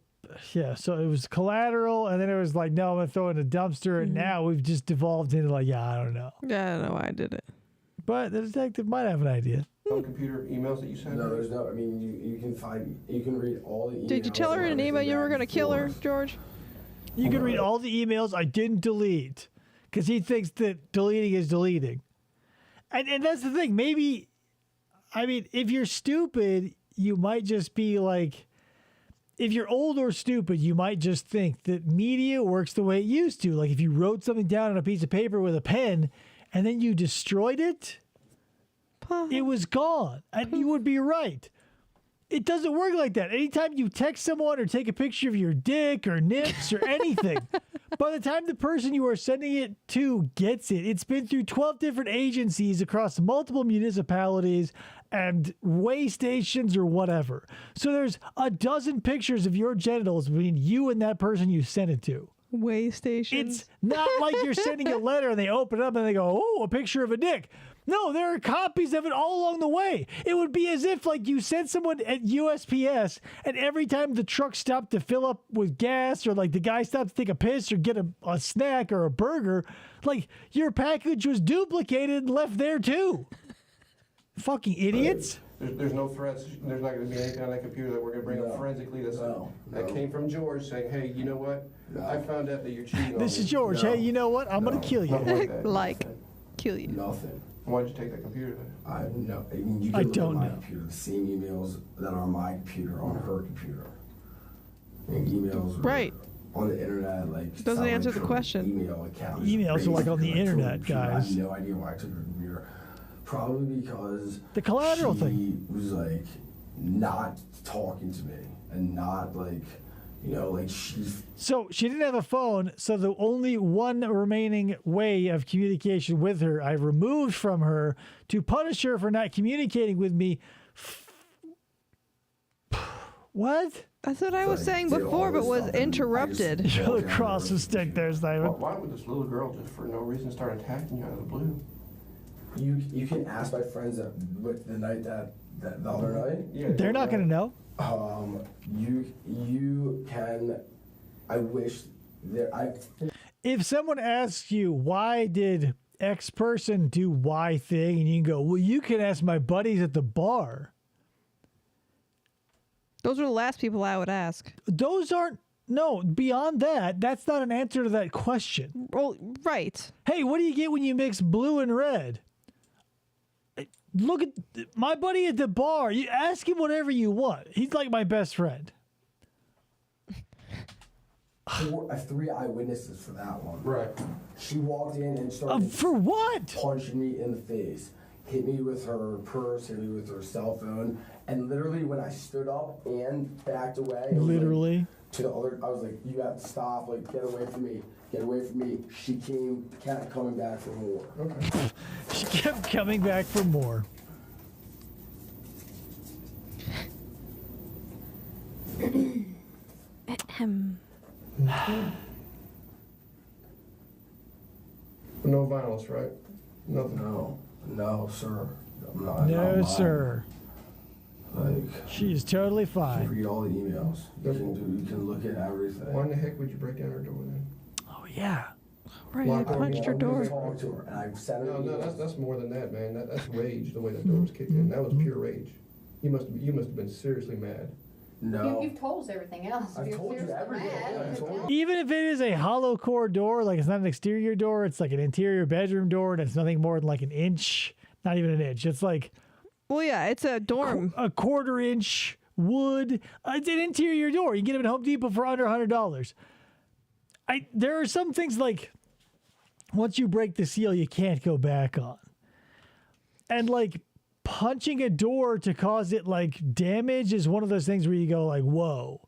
yeah, so it was collateral, and then it was like, no, I'm going to throw it in a dumpster, and now we've just devolved into like, yeah, I don't know. Yeah, I don't know why I did it. But the detective might have an idea. On computer emails that you sent No, her? there's no. I mean, you can read all the emails. Did you tell her in an email you were going to kill her, George? You can read all the emails I didn't delete because he thinks that deleting is deleting. And that's the thing. Maybe, I mean, if you're stupid, you might just be like, if you're old or stupid, you might just think that media works the way it used to. Like if you wrote something down on a piece of paper with a pen and then you destroyed it, it was gone. And you would be right. It doesn't work like that. Anytime you text someone or take a picture of your dick or nips or anything, by the time the person you are sending it to gets it, it's been through 12 different agencies across multiple municipalities and way stations or whatever. So there's a dozen pictures of your genitals between you and that person you sent it to. Way stations. It's not like you're sending a letter and they open it up and they go, oh, a picture of a dick. No, there are copies of it all along the way. It would be as if like you sent someone at USPS and every time the truck stopped to fill up with gas or like the guy stopped to take a piss or get a snack or a burger, like your package was duplicated and left there too. Fucking idiots. There's no threats. There's not going to be anything on that computer that we're going to bring up forensically that came from George saying, hey, you know what? I found out that you're cheating on This me. is George. No. Hey, you know what? I'm going to kill Nothing you. like that. Like, kill you. Nothing. Why'd you take that computer then? I know. I mean, you I can look don't at my know. computer. The same emails that are on my computer on her computer. And emails. Right. on the internet, like Doesn't sound answer like the her question. Email account. Emails are like on the internet, I guys. have no idea why I took her computer. Probably because The collateral she thing. was like not talking to me and not like, you know, like she's. So she didn't have a phone, so the only one remaining way of communication with her I removed from her to punish her for not communicating with me. What? That's what I was like, saying did before, all but this was stuff and I interrupted. just You're walked out across there. the stick there, Simon. Why would this little girl just for no reason start attacking you out of the blue? You can ask my friends that with the night that the other night. Yeah, They're not going to know. You can. I wish that I. If someone asks you, why did X person do Y thing? And you can go, well, you can ask my buddies at the bar. Those are the last people I would ask. Those aren't, no, beyond that, that's not an answer to that question. Well, right. Hey, what do you get when you mix blue and red? Look at my buddy at the bar. You ask him whatever you want. He's like my best friend. I have 3 eyewitnesses for that one. Right. She walked in and started For what? punching me in the face, hit me with her purse, hit me with her cell phone, and literally when I stood up and backed away, it was like Literally. to the other, I was like, "You have to stop! Like, get away from me! Get away from me!" She kept coming back for more. Okay. She kept coming back for more. No violence, right? Nothing. No, sir. I'm not. No, not sir. Like, She's totally you fine. read all the emails. You can look at everything. Why in the heck would you break down her door then? Oh, yeah. Right, I punched her door. Talk to her, and I've sent her. No, that's more than that, man. That's rage. The way that door was kicked in, that was pure rage. You must have been seriously mad. No. You've told us everything else. I've You're told you seriously everything. mad. I've told you. Even if it is a hollow core door, like it's not an exterior door, it's like an interior bedroom door, and it's nothing more than like an inch, not even an inch. It's like Well, yeah, it's a dorm. a quarter-inch wood. It's an interior door. You can get them at Home Depot for under $100. There are some things like once you break the seal, you can't go back on. And like punching a door to cause it like damage is one of those things where you go like, whoa,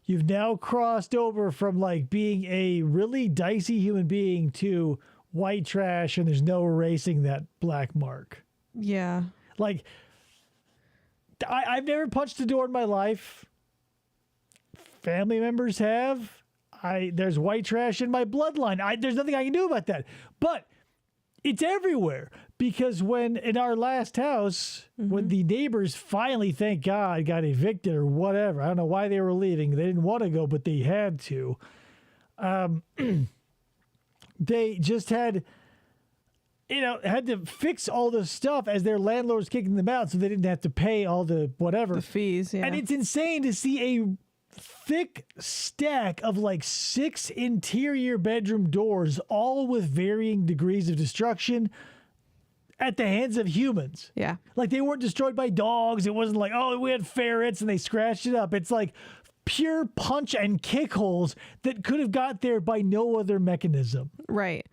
you've now crossed over from like being a really dicey human being to white trash and there's no erasing that black mark. Yeah. Like, I've never punched a door in my life. Family members have. There's white trash in my bloodline. There's nothing I can do about that. But it's everywhere. Because when in our last house, when the neighbors finally, thank God, got evicted or whatever, I don't know why they were leaving. They didn't want to go, but they had to. They just had to fix all the stuff as their landlord's kicking them out so they didn't have to pay all the whatever. The fees, yeah. And it's insane to see a thick stack of like 6 interior bedroom doors, all with varying degrees of destruction at the hands of humans. Yeah. Like they weren't destroyed by dogs. It wasn't like, oh, we had ferrets and they scratched it up. It's like pure punch and kick holes that could have got there by no other mechanism. Right.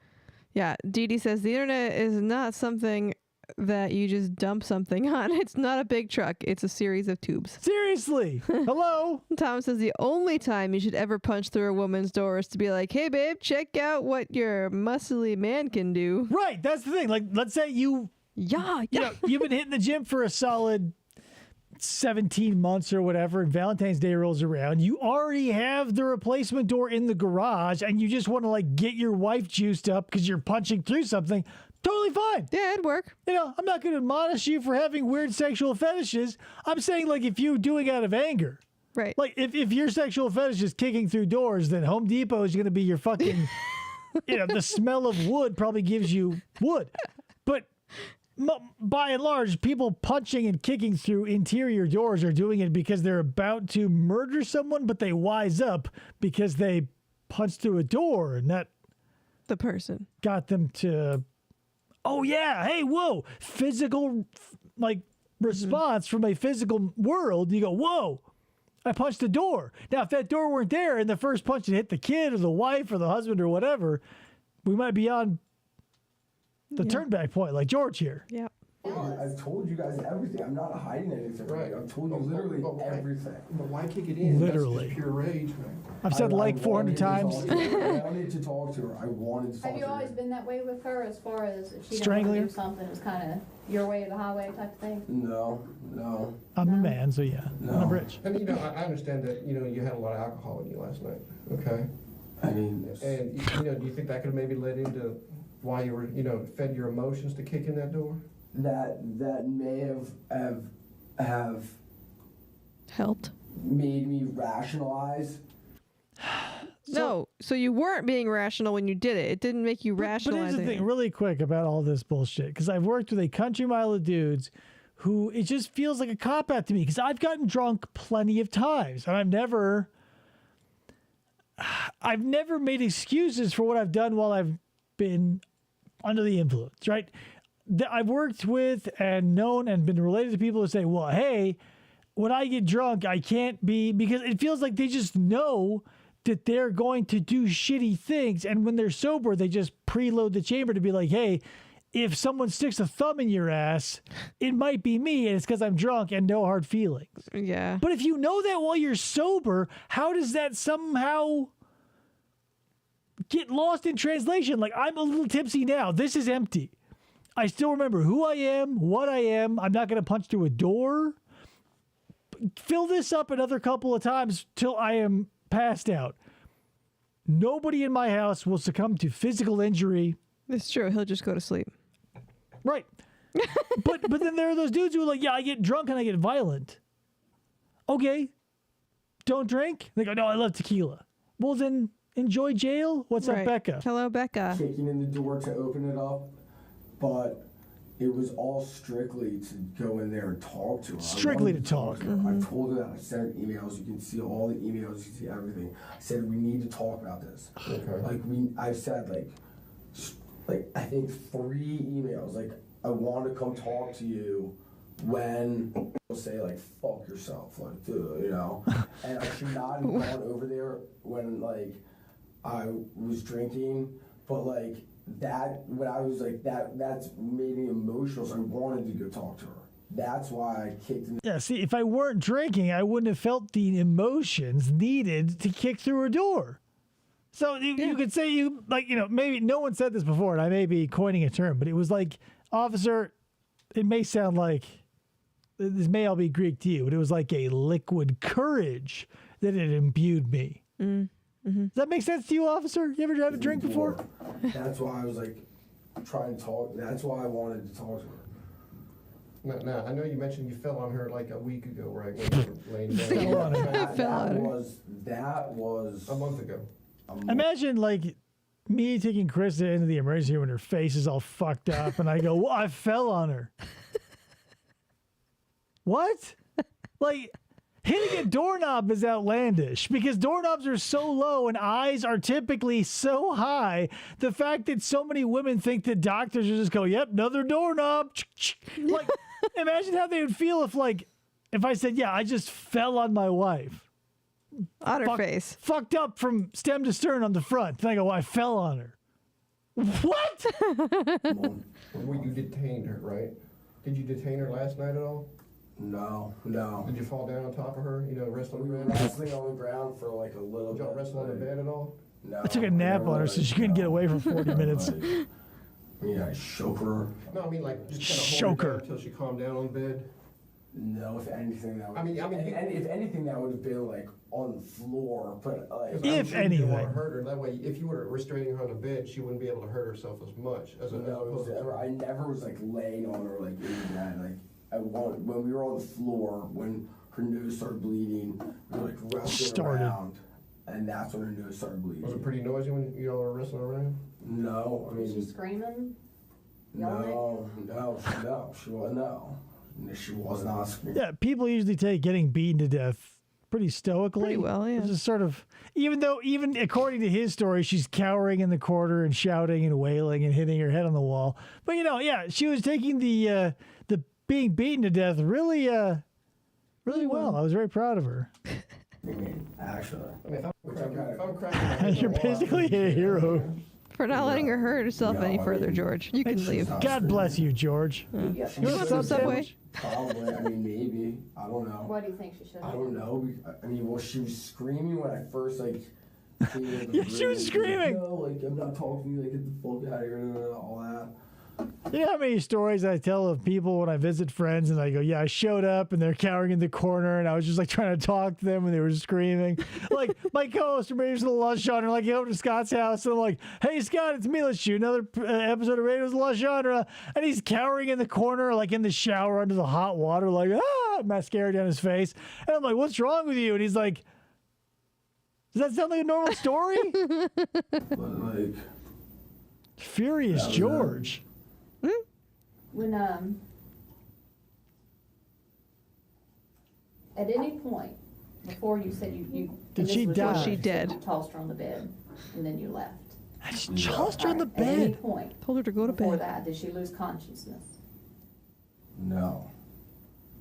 Yeah. Dee Dee says the internet is not something that you just dump something on. It's not a big truck. It's a series of tubes. Seriously. Hello. Tom says the only time you should ever punch through a woman's door is to be like, hey, babe, check out what your muscly man can do. Right. That's the thing. Like, let's say you've been hitting the gym for a solid 17 months or whatever, and Valentine's Day rolls around. You already have the replacement door in the garage, and you just want to like get your wife juiced up because you're punching through something. Totally fine. Yeah, it'd work. I'm not going to admonish you for having weird sexual fetishes. I'm saying, like, if you're doing it out of anger. Right. Like, if your sexual fetish is kicking through doors, then Home Depot is going to be your fucking, the smell of wood probably gives you wood. But by and large, people punching and kicking through interior doors are doing it because they're about to murder someone, but they wise up because they punched through a door and that the person got them to... Oh, yeah. Hey, whoa. Physical, like, response from a physical world. You go, whoa. I punched the door. Now, if that door weren't there and the first punch had hit the kid or the wife or the husband or whatever, we might be on the turnback point like George here. Yep. I've told you guys everything. I'm not hiding anything. Right. I've told you literally everything. But why kick it in? Literally. That's just pure rage. I've said like 400 times. I wanted to talk to her. I wanted to talk Have to you her. always been that way with her, as far as if she didn't Strangling want her? to do something, it was kind of your way or the highway type of thing? No. I'm a man, so yeah. I'm a rich. And I understand that, you had a lot of alcohol in you last night. Okay. I mean, And, do you think that could have maybe led into why you were, fed your emotions to kick in that door? that may have Helped. made me rationalize. No, so you weren't being rational when you did it. It didn't make you But rationalize here's the thing, anything. really quick about all this bullshit, because I've worked with a country mile of dudes who it just feels like a cop out to me, because I've gotten drunk plenty of times, and I've never made excuses for what I've done while I've been under the influence, right? I've worked with and known and been related to people who say, well, hey, when I get drunk, I can't be, because it feels like they just know that they're going to do shitty things. And when they're sober, they just preload the chamber to be like, hey, if someone sticks a thumb in your ass, it might be me. And it's because I'm drunk and no hard feelings. Yeah. But if you know that while you're sober, how does that somehow get lost in translation? Like, I'm a little tipsy now. This is empty. I still remember who I am, what I am. I'm not going to punch through a door. Fill this up another couple of times till I am passed out. Nobody in my house will succumb to physical injury. It's true. He'll just go to sleep. Right. but then there are those dudes who are like, yeah, I get drunk and I get violent. Okay. Don't drink? They go, no, I love tequila. Well, then enjoy jail. What's up, Right. Becca? Hello, Becca. Kicking in the door to open it up, but it was all strictly to go in there and talk to her. Strictly I wanted to talk. her. I told her that. I sent her emails. You can see all the emails. You can see everything. I said we need to talk about this. Okay. Like I said like I think 3 emails. Like I want to come talk to you when people say like fuck yourself, like dude, And I should not have gone over there when like I was drinking, but like. That when I was like that's made me emotional, so I wanted to go talk to her. That's why I kicked in. Yeah, see, if I weren't drinking, I wouldn't have felt the emotions needed to kick through a door. So you could say maybe no one said this before, and I may be coining a term, but it was like, officer, it may sound like, this may all be Greek to you, but it was like a liquid courage that had imbued me. Mm-hmm. Does that make sense to you, officer? You ever had a drink before? That's why I was like trying to talk. That's why I wanted to talk to her. Now, I know you mentioned you fell on her like a week ago, right? When you were laying down. Fell on her. That was a month ago. Imagine like me taking Krista into the emergency room and her face is all fucked up, and I go, well, I fell on her. What? Like, hitting a doorknob is outlandish because doorknobs are so low and eyes are typically so high. The fact that so many women think that doctors will just go, yep, another doorknob. Like, imagine how they would feel if I said, yeah, I just fell on my wife. On her face. Fucked up from stem to stern on the front. And I go, well, I fell on her. What? Well, you detained her, right? Did you detain her last night at all? No. Did you fall down on top of her? Wrestle on We the were ground? wrestling on the ground for like a little Did y'all bit. wrestle on the bed at all? No. I took a nap on her so she couldn't get away for 40 minutes. I shook her. No, I mean like just Shook kind of hold her. her down until she calmed down on the bed. No, if anything that would. I mean, if anything that would have been like on the floor, but like. If You didn't want anything. to hurt her. That way, if you were restraining her on the bed, she wouldn't be able to hurt herself as much as I never was like laying on her like in that. Like when we were on the floor, when her nose started bleeding, we were like wrestling around, and that's when her nose started bleeding. Was it pretty noisy when you all were wrestling around? No, I Was she mean, screaming? no, she was not screaming. Yeah, people usually take getting beaten to death pretty stoically. Pretty well, yeah. It's just sort of, even according to his story, she's cowering in the corner and shouting and wailing and hitting her head on the wall. But yeah, she was taking the being beaten to death really really well. I was very proud of her. I mean, actually. I mean, if I'm cracking You're basically a hero. For not letting her hurt herself No, any I further, mean, George. You can leave. God bless you, George. You want some Subway? Probably. I mean, maybe. I don't know. What do you think she should I have don't know. I mean, well, she was screaming when I first, like, came into the Yeah, she was room. screaming. No, like, I'm not talking to you. Like, get the fuck out of here. All that. You know how many stories I tell of people when I visit friends and I go, yeah, I showed up and they're cowering in the corner and I was just like trying to talk to them and they were screaming. Like my co-host Radio's the Lost Genre, like, over to Scott's house and I'm like, hey Scott, it's me, let's shoot another episode of Radio's the Lost Genre. And he's cowering in the corner, like in the shower under the hot water, like, mascara down his face. And I'm like, what's wrong with you? And he's like, does that sound like a normal story? But, like, Furious George. When at any point before you said you Did and this she was die? yours, She you said did. you tossed her on the bed and then you left. I just tossed her on the At any bed. point Told her to go to before bed. that, did she lose consciousness? no.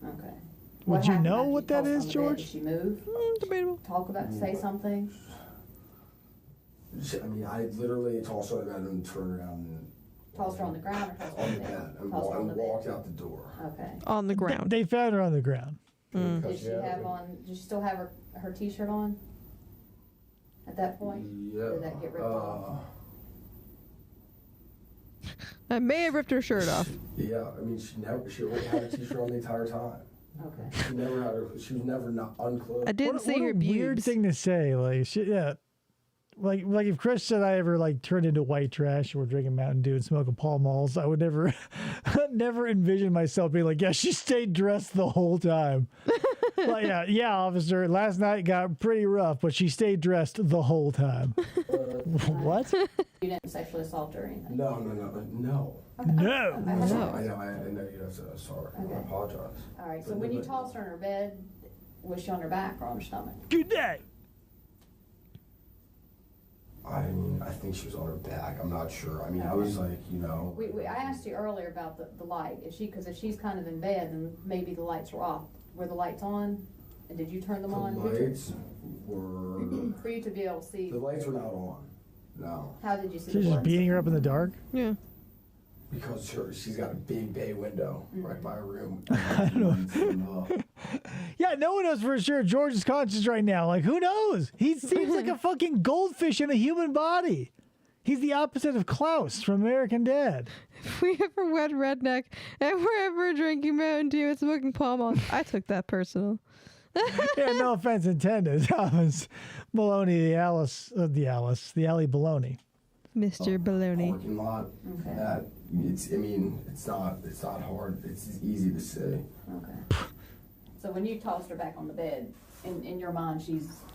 Okay. Would you happened know after what you that tossed her is, on the bed? George? Did she move? Debatable. Talk about, say something? I mean, I literally tossed her on the bed and turned around and Tossed her on the ground or tossed her on on the the bed bed? and, Tossed her on the bed. walked out the door. Okay. On the ground. They found her on the ground. Did she have on, did she still have her t-shirt on at that point? Yeah. Or did that get ripped off? I may have ripped her shirt off. Yeah, I mean, she only had a t-shirt on the entire time. Okay. She was never not unclothed. I didn't What see a her weird boobs. thing to say. Like, yeah. Like if Chris said I ever like turned into white trash or drinking Mountain Dew and smoking Pall Malls, I would never, never envision myself being like, yeah, she stayed dressed the whole time. Like, yeah, officer. Last night got pretty rough, but she stayed dressed the whole time. What? You didn't sexually assault her or anything? No. No. I know. You have to. Sorry. Okay. I apologize. All right, so when you tossed her in her bed, was she on her back or on her stomach? Good day. I mean, I think she was on her back. I'm not sure. I mean, I was like, I asked you earlier about the light. Because if she's kind of in bed, then maybe the lights were off. Were the lights on? And did you turn them on? The lights were. For you to be able to see. The lights were not on. No. How did you see She's the just blood? beating her up in the dark. Yeah. Because she's got a big bay window right by her room. I don't know. Yeah, no one knows for sure George is conscious right now. Like, who knows? He seems like a fucking goldfish in a human body. He's the opposite of Klaus from American Dad. If we ever went redneck and we're ever drinking Mountain Dew and smoking Pall Malls, I took that personal. Yeah, no offense intended. Thomas Maloney, the alley baloney. Mr. Baloney. Parking lot. Okay. That it's not hard. It's easy to say. Okay. So when you tossed her back on the bed, in your mind,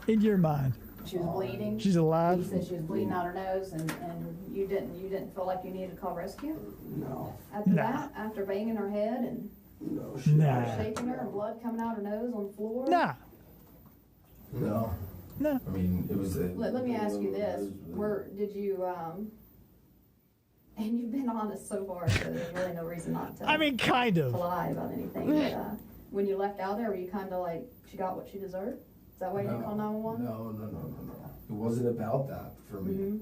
In your mind, she was bleeding? she's You alive. said she was bleeding out her nose, and you didn't feel like you needed to call rescue? No. After Nah. that, after banging her head and No. Nah. shaking her and blood coming out her nose on the floor? Nah. No. No. I mean, it was. Let me ask you this: did you and you've been honest so far, so there's really no reason not to. I mean, kind to of. lie about anything. But when you left out there, were you kind of like she got what she deserved? Is that why you didn't call 911? No. It wasn't about that for me.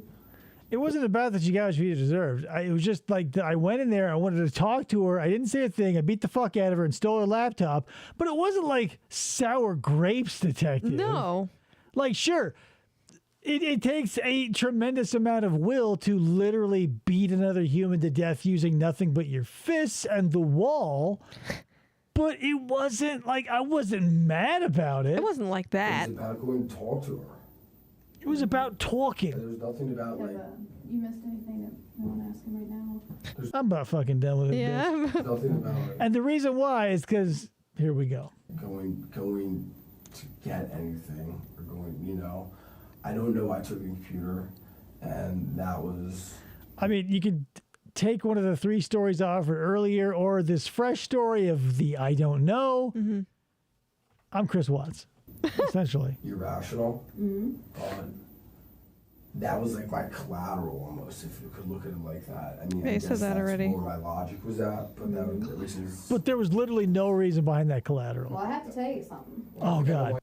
It wasn't about that you got what you deserved. It was just like I went in there. I wanted to talk to her. I didn't say a thing. I beat the fuck out of her and stole her laptop. But it wasn't like sour grapes, detective. No. Like, sure, it takes a tremendous amount of will to literally beat another human to death using nothing but your fists and the wall. But it wasn't like I wasn't mad about it. It wasn't like It that. was about going to talk to her. It was about talking. There was nothing about like. You missed anything that you want to ask him right now? I'm about fucking done with it. bitch. Yeah. Nothing about like And the reason why is because here we go. going to get anything or going. I don't know. I took the computer, and that was. I mean, you could take one of the 3 stories I offered earlier or this fresh story of the I don't know. Mm-hmm. I'm Chris Watts, essentially. Irrational. Mm-hmm. that was like my collateral almost, if you could look at it like that. I mean, Yeah, I you guess said that that's already. where my logic was at, but that was, which is. But there was literally no reason behind that collateral. Well, I have to tell you something. Oh, God.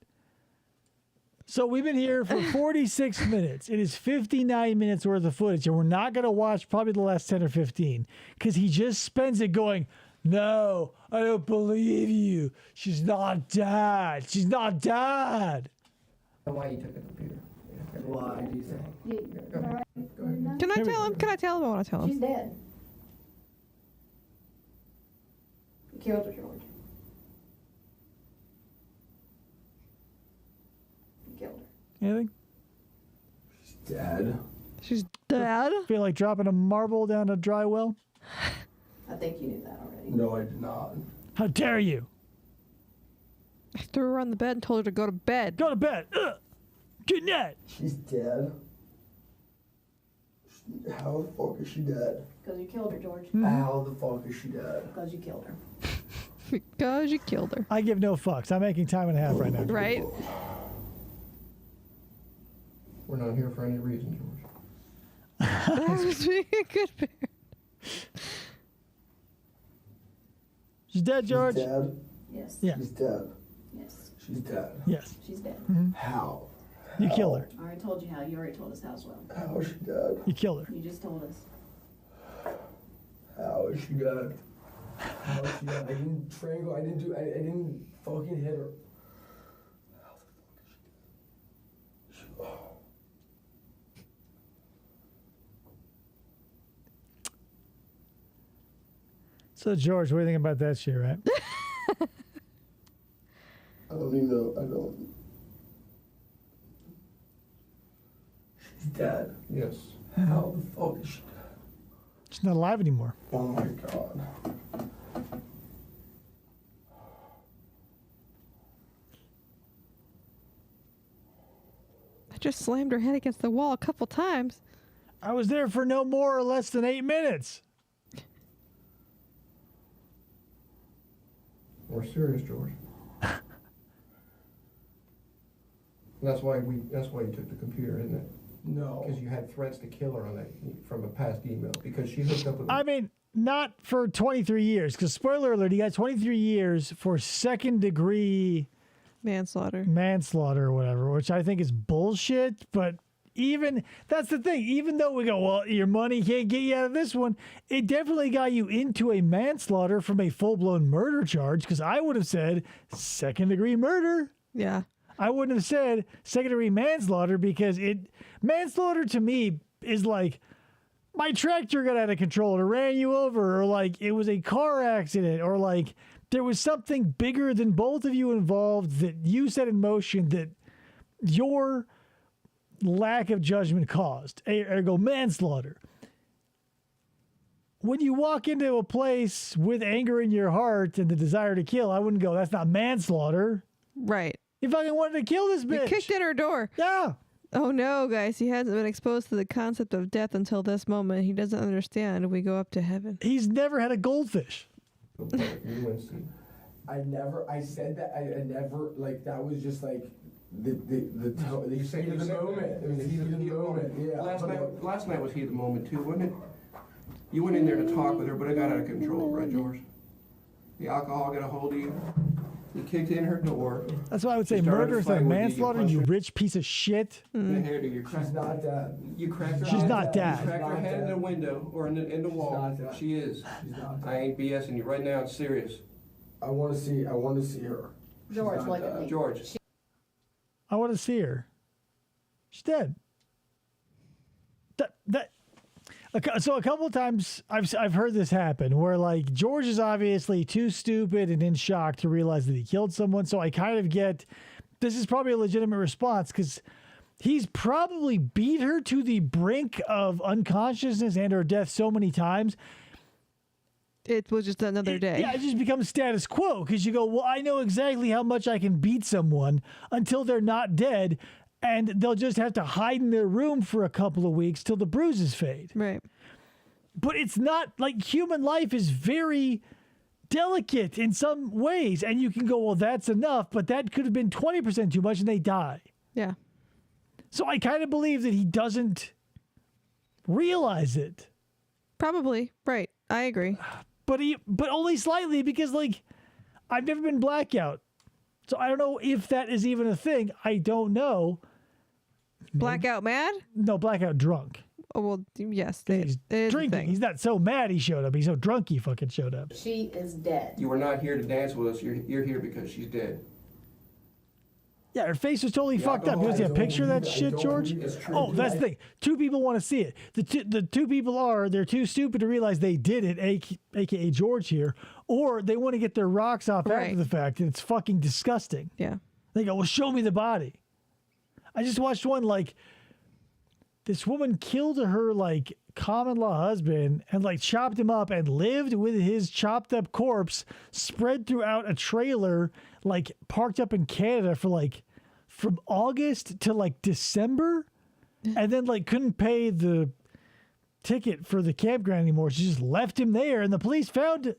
So we've been here for 46 minutes. It is 59 minutes worth of footage, and we're not going to watch probably the last 10 or 15 because he just spends it going, no, I don't believe you. She's not dead. She's not dead. Why you took the computer? Why do you think? Go ahead. Can I tell him? Can I tell him? I want to tell him. She's dead. You killed her, George. You killed her. Anything? She's dead. She's dead. Feel like dropping a marble down a dry well? I think you knew that already. No, I did not. How dare you? I threw her on the bed and told her to go to bed. Go to bed. Ugh. Good night. She's dead. How the fuck is she dead? Because you killed her, George. How the fuck is she dead? Because you killed her. Because you killed her. I give no fucks. I'm making time and a half right now. Right? We're not here for any reason, George. That was being a good parent. She's dead, George. She's dead. Yes. Yeah. She's dead. Yes. She's dead. Yes. She's dead. How? You killed her. I already told you how. You already told us how as well. How is she dead? You killed her. You just told us. How is she dead? How is she dead? I didn't strangle. I didn't fucking hit her. How the fuck is she dead? So, George, what do you think about that shit, right? I don't even know. I don't. She's dead. Yes. How the fuck is she dead? She's not alive anymore. Oh my god. I just slammed her head against the wall a couple times. I was there for no more or less than 8 minutes. We're serious, George. That's why you took the computer, isn't it? No. Because you had threats to kill her on that from a past email because she hooked up with. I mean, not for 23 years, because spoiler alert, he got 23 years for second-degree Manslaughter. manslaughter or whatever, which I think is bullshit. But even that's the thing. Even though we go, well, your money can't get you out of this one, it definitely got you into a manslaughter from a full-blown murder charge. Because I would have said second-degree murder. Yeah. I wouldn't have said second-degree manslaughter because manslaughter to me is like my tractor got out of control or ran you over, or like it was a car accident, or like there was something bigger than both of you involved that you set in motion that your lack of judgment caused. Ergo manslaughter. When you walk into a place with anger in your heart and the desire to kill, I wouldn't go, that's not manslaughter. Right. You fucking wanted to kill this bitch. You kicked in her door. Yeah. Oh no, guys, he hasn't been exposed to the concept of death until this moment. He doesn't understand. We go up to heaven. He's never had a goldfish. I said that. I never, like, that was just like the heat of the moment. It was the heat of the moment. Yeah. Last night was heat of the moment too, wasn't it? You went in there to talk with her, but it got out of control, right, George? The alcohol got a hold of you. You kicked in her door. That's why I would say You started murder to instead of fight with you, manslaughter, punched you her rich piece of shit. in the hair. You She's cracked. not dead. You cracked her. She's head. not dead. You cracked her She's head not in the dead. window or in the wall. not dead. She is. She's not I dead. ain't BSing you right now. It's serious. I want to see her. She's George, not look at dead. me. George. I want to see her. She's dead. So a couple of times I've heard this happen where like George is obviously too stupid and in shock to realize that he killed someone. So I kind of get this is probably a legitimate response because he's probably beat her to the brink of unconsciousness and or death so many times. It was just another day. Yeah, it just becomes status quo because you go, well, I know exactly how much I can beat someone until they're not dead, and they'll just have to hide in their room for a couple of weeks till the bruises fade. Right. But it's not like human life is very delicate in some ways, and you can go, well, that's enough, but that could have been 20% too much, and they die. Yeah. So I kind of believe that he doesn't realize it. Probably. Right. I agree. But only slightly, because like I've never been blackout. So I don't know if that is even a thing. I don't know. Blackout mad? No, blackout drunk. Oh, well, yes. He's it is a drinking. thing. He's not so mad he showed up. He's so drunk he fucking showed up. She is dead. You were not here to dance with us. You're here because she's dead. Yeah, her face was totally fucked up. You want to see a picture of that shit, George? Oh, that's the thing. Two people want to see it. The two people they're too stupid to realize they did it, aka George here, or they want to get their rocks off after the fact, and it's fucking disgusting. Yeah. They go, well, show me the body. I just watched one, like, this woman killed her, like, common law husband and, like, chopped him up and lived with his chopped up corpse spread throughout a trailer, like, parked up in Canada for, like, from August to, like, December, and then, like, couldn't pay the ticket for the campground anymore. She just left him there, and the police found,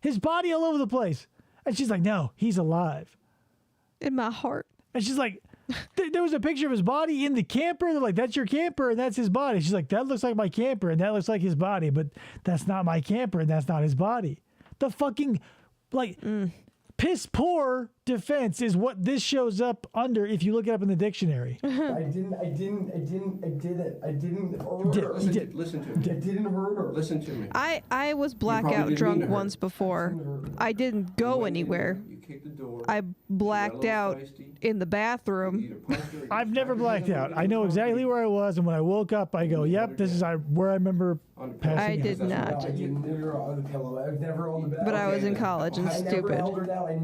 his body all over the place. And she's like, no, he's alive. In my heart. And she's like, there was a picture of his body in the camper. They're like, that's your camper, and that's his body. She's like, that looks like my camper, and that looks like his body, but that's not my camper, and that's not his body. The fucking, like, piss poor defense is what this shows up under if you look it up in the dictionary. I didn't hurt her. Listen to me. I didn't hurt her. Listen to me. I was probably blackout didn't drunk mean to hurt. once before. I didn't go anywhere. You kicked the door. I blacked out in the bathroom. I've never blacked out. I know exactly where I was, and when I woke up, I go, yep, this is where I remember passing I out. did No, not. I didn't hit her on the pillow. I was never on the bed. But I was in college and I never stupid. held her down. I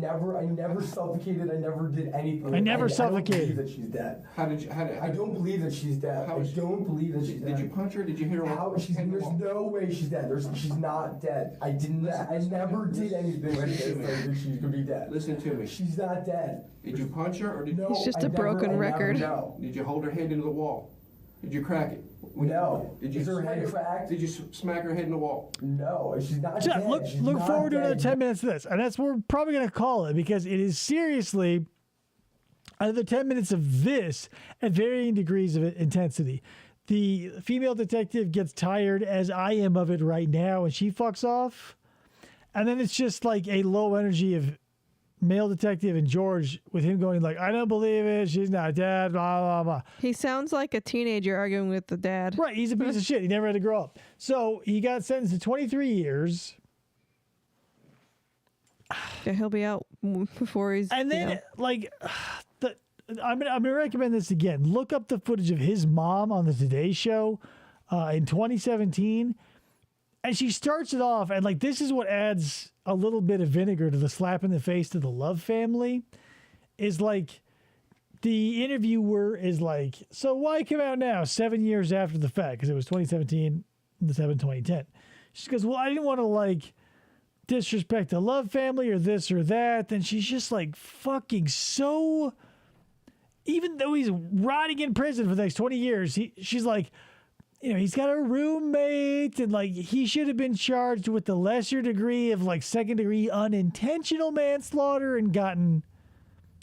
never suffocated. I never did anything. I never I don't suffocated. believe that she's dead. I I don't believe that she's dead. How I is she- don't believe that she's dead. Did you punch her? Did you hit her? How there's no way she's dead. She's not dead. I never did anything that says that she's gonna be dead. Listen to me. She's not dead. Did you punch her or did No, It's just I a never- broken I never record. know. Did you hold her head into the wall? Did you crack it? No. Did you Is her smack head cracked? Did you smack her head in the wall? No, she's not So dead. look She's look not forward to another dead. 10 minutes of this. And that's what we're probably going to call it, because it is seriously another 10 minutes of this at varying degrees of intensity. The female detective gets tired, as I am of it right now, and she fucks off. And then it's just like a low energy of male detective and George with him going like, I don't believe it, she's not dead, blah, blah, blah. He sounds like a teenager arguing with the dad. Right, he's a piece of shit. He never had to grow up. So he got sentenced to 23 years. Yeah, he'll be out before he's. And then, I'm gonna recommend this again. Look up the footage of his mom on the Today Show in 2017, and she starts it off, and like this is what adds a little bit of vinegar to the slap in the face to the Love family. Is like the interviewer is like, so why come out now, 7 years after the fact? Because it was 2017, the 2010. She goes, well, I didn't want to like disrespect the Love family or this or that. And she's just like fucking so. Even though he's rotting in prison for the next 20 years, she's like, he's got a roommate, and like he should have been charged with the lesser degree of like second degree unintentional manslaughter and gotten.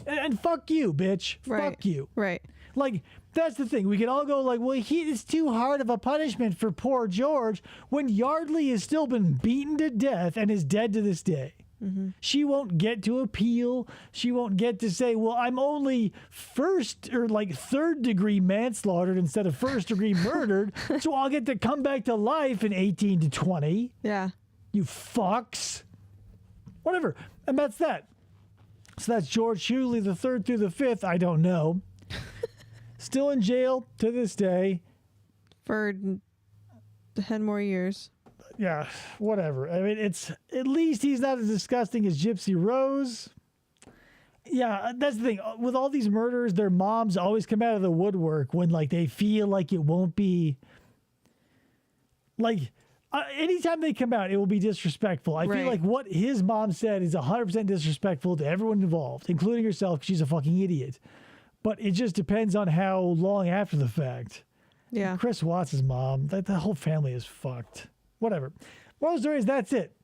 And fuck you, bitch. Right. Fuck you. Right. Like, that's the thing. We can all go like, well, it's too hard of a punishment for poor George when Yardley has still been beaten to death and is dead to this day. Mm-hmm. She won't get to appeal. She won't get to say, well, I'm only first or like third degree manslaughtered instead of first degree murdered. So I'll get to come back to life in 18 to 20. Yeah. You fucks. Whatever. And that's that. So that's George Huguely, the 3rd through the 5th. I don't know. Still in jail to this day. For 10 more years. Yeah, whatever. I mean, it's at least he's not as disgusting as Gypsy Rose. Yeah, that's the thing. With all these murders, their moms always come out of the woodwork when like they feel like it won't be like anytime they come out, it will be disrespectful. I feel like what his mom said is 100% disrespectful to everyone involved, including herself. 'Cause she's a fucking idiot. But it just depends on how long after the fact. Yeah. Chris Watts' mom, the whole family is fucked. Whatever. Moral of the story is that's it.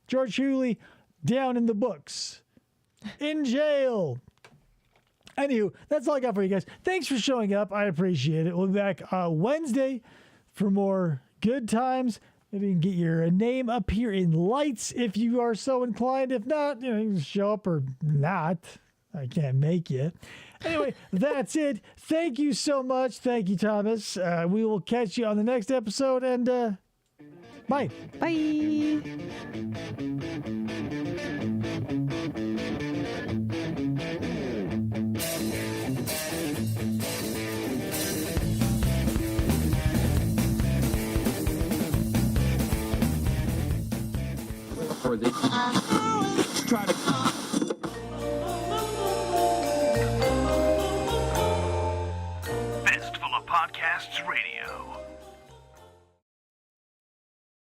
George Huguely down in the books. In jail. Anywho, that's all I got for you guys. Thanks for showing up. I appreciate it. We'll be back Wednesday for more good times. Maybe you can get your name up here in lights if you are so inclined. If not, you can show up or not. I can't make you. Anyway, that's it. Thank you so much. Thank you, Thomas. We will catch you on the next episode, and bye. Bye. For the try to Fistful of Podcasts Radio.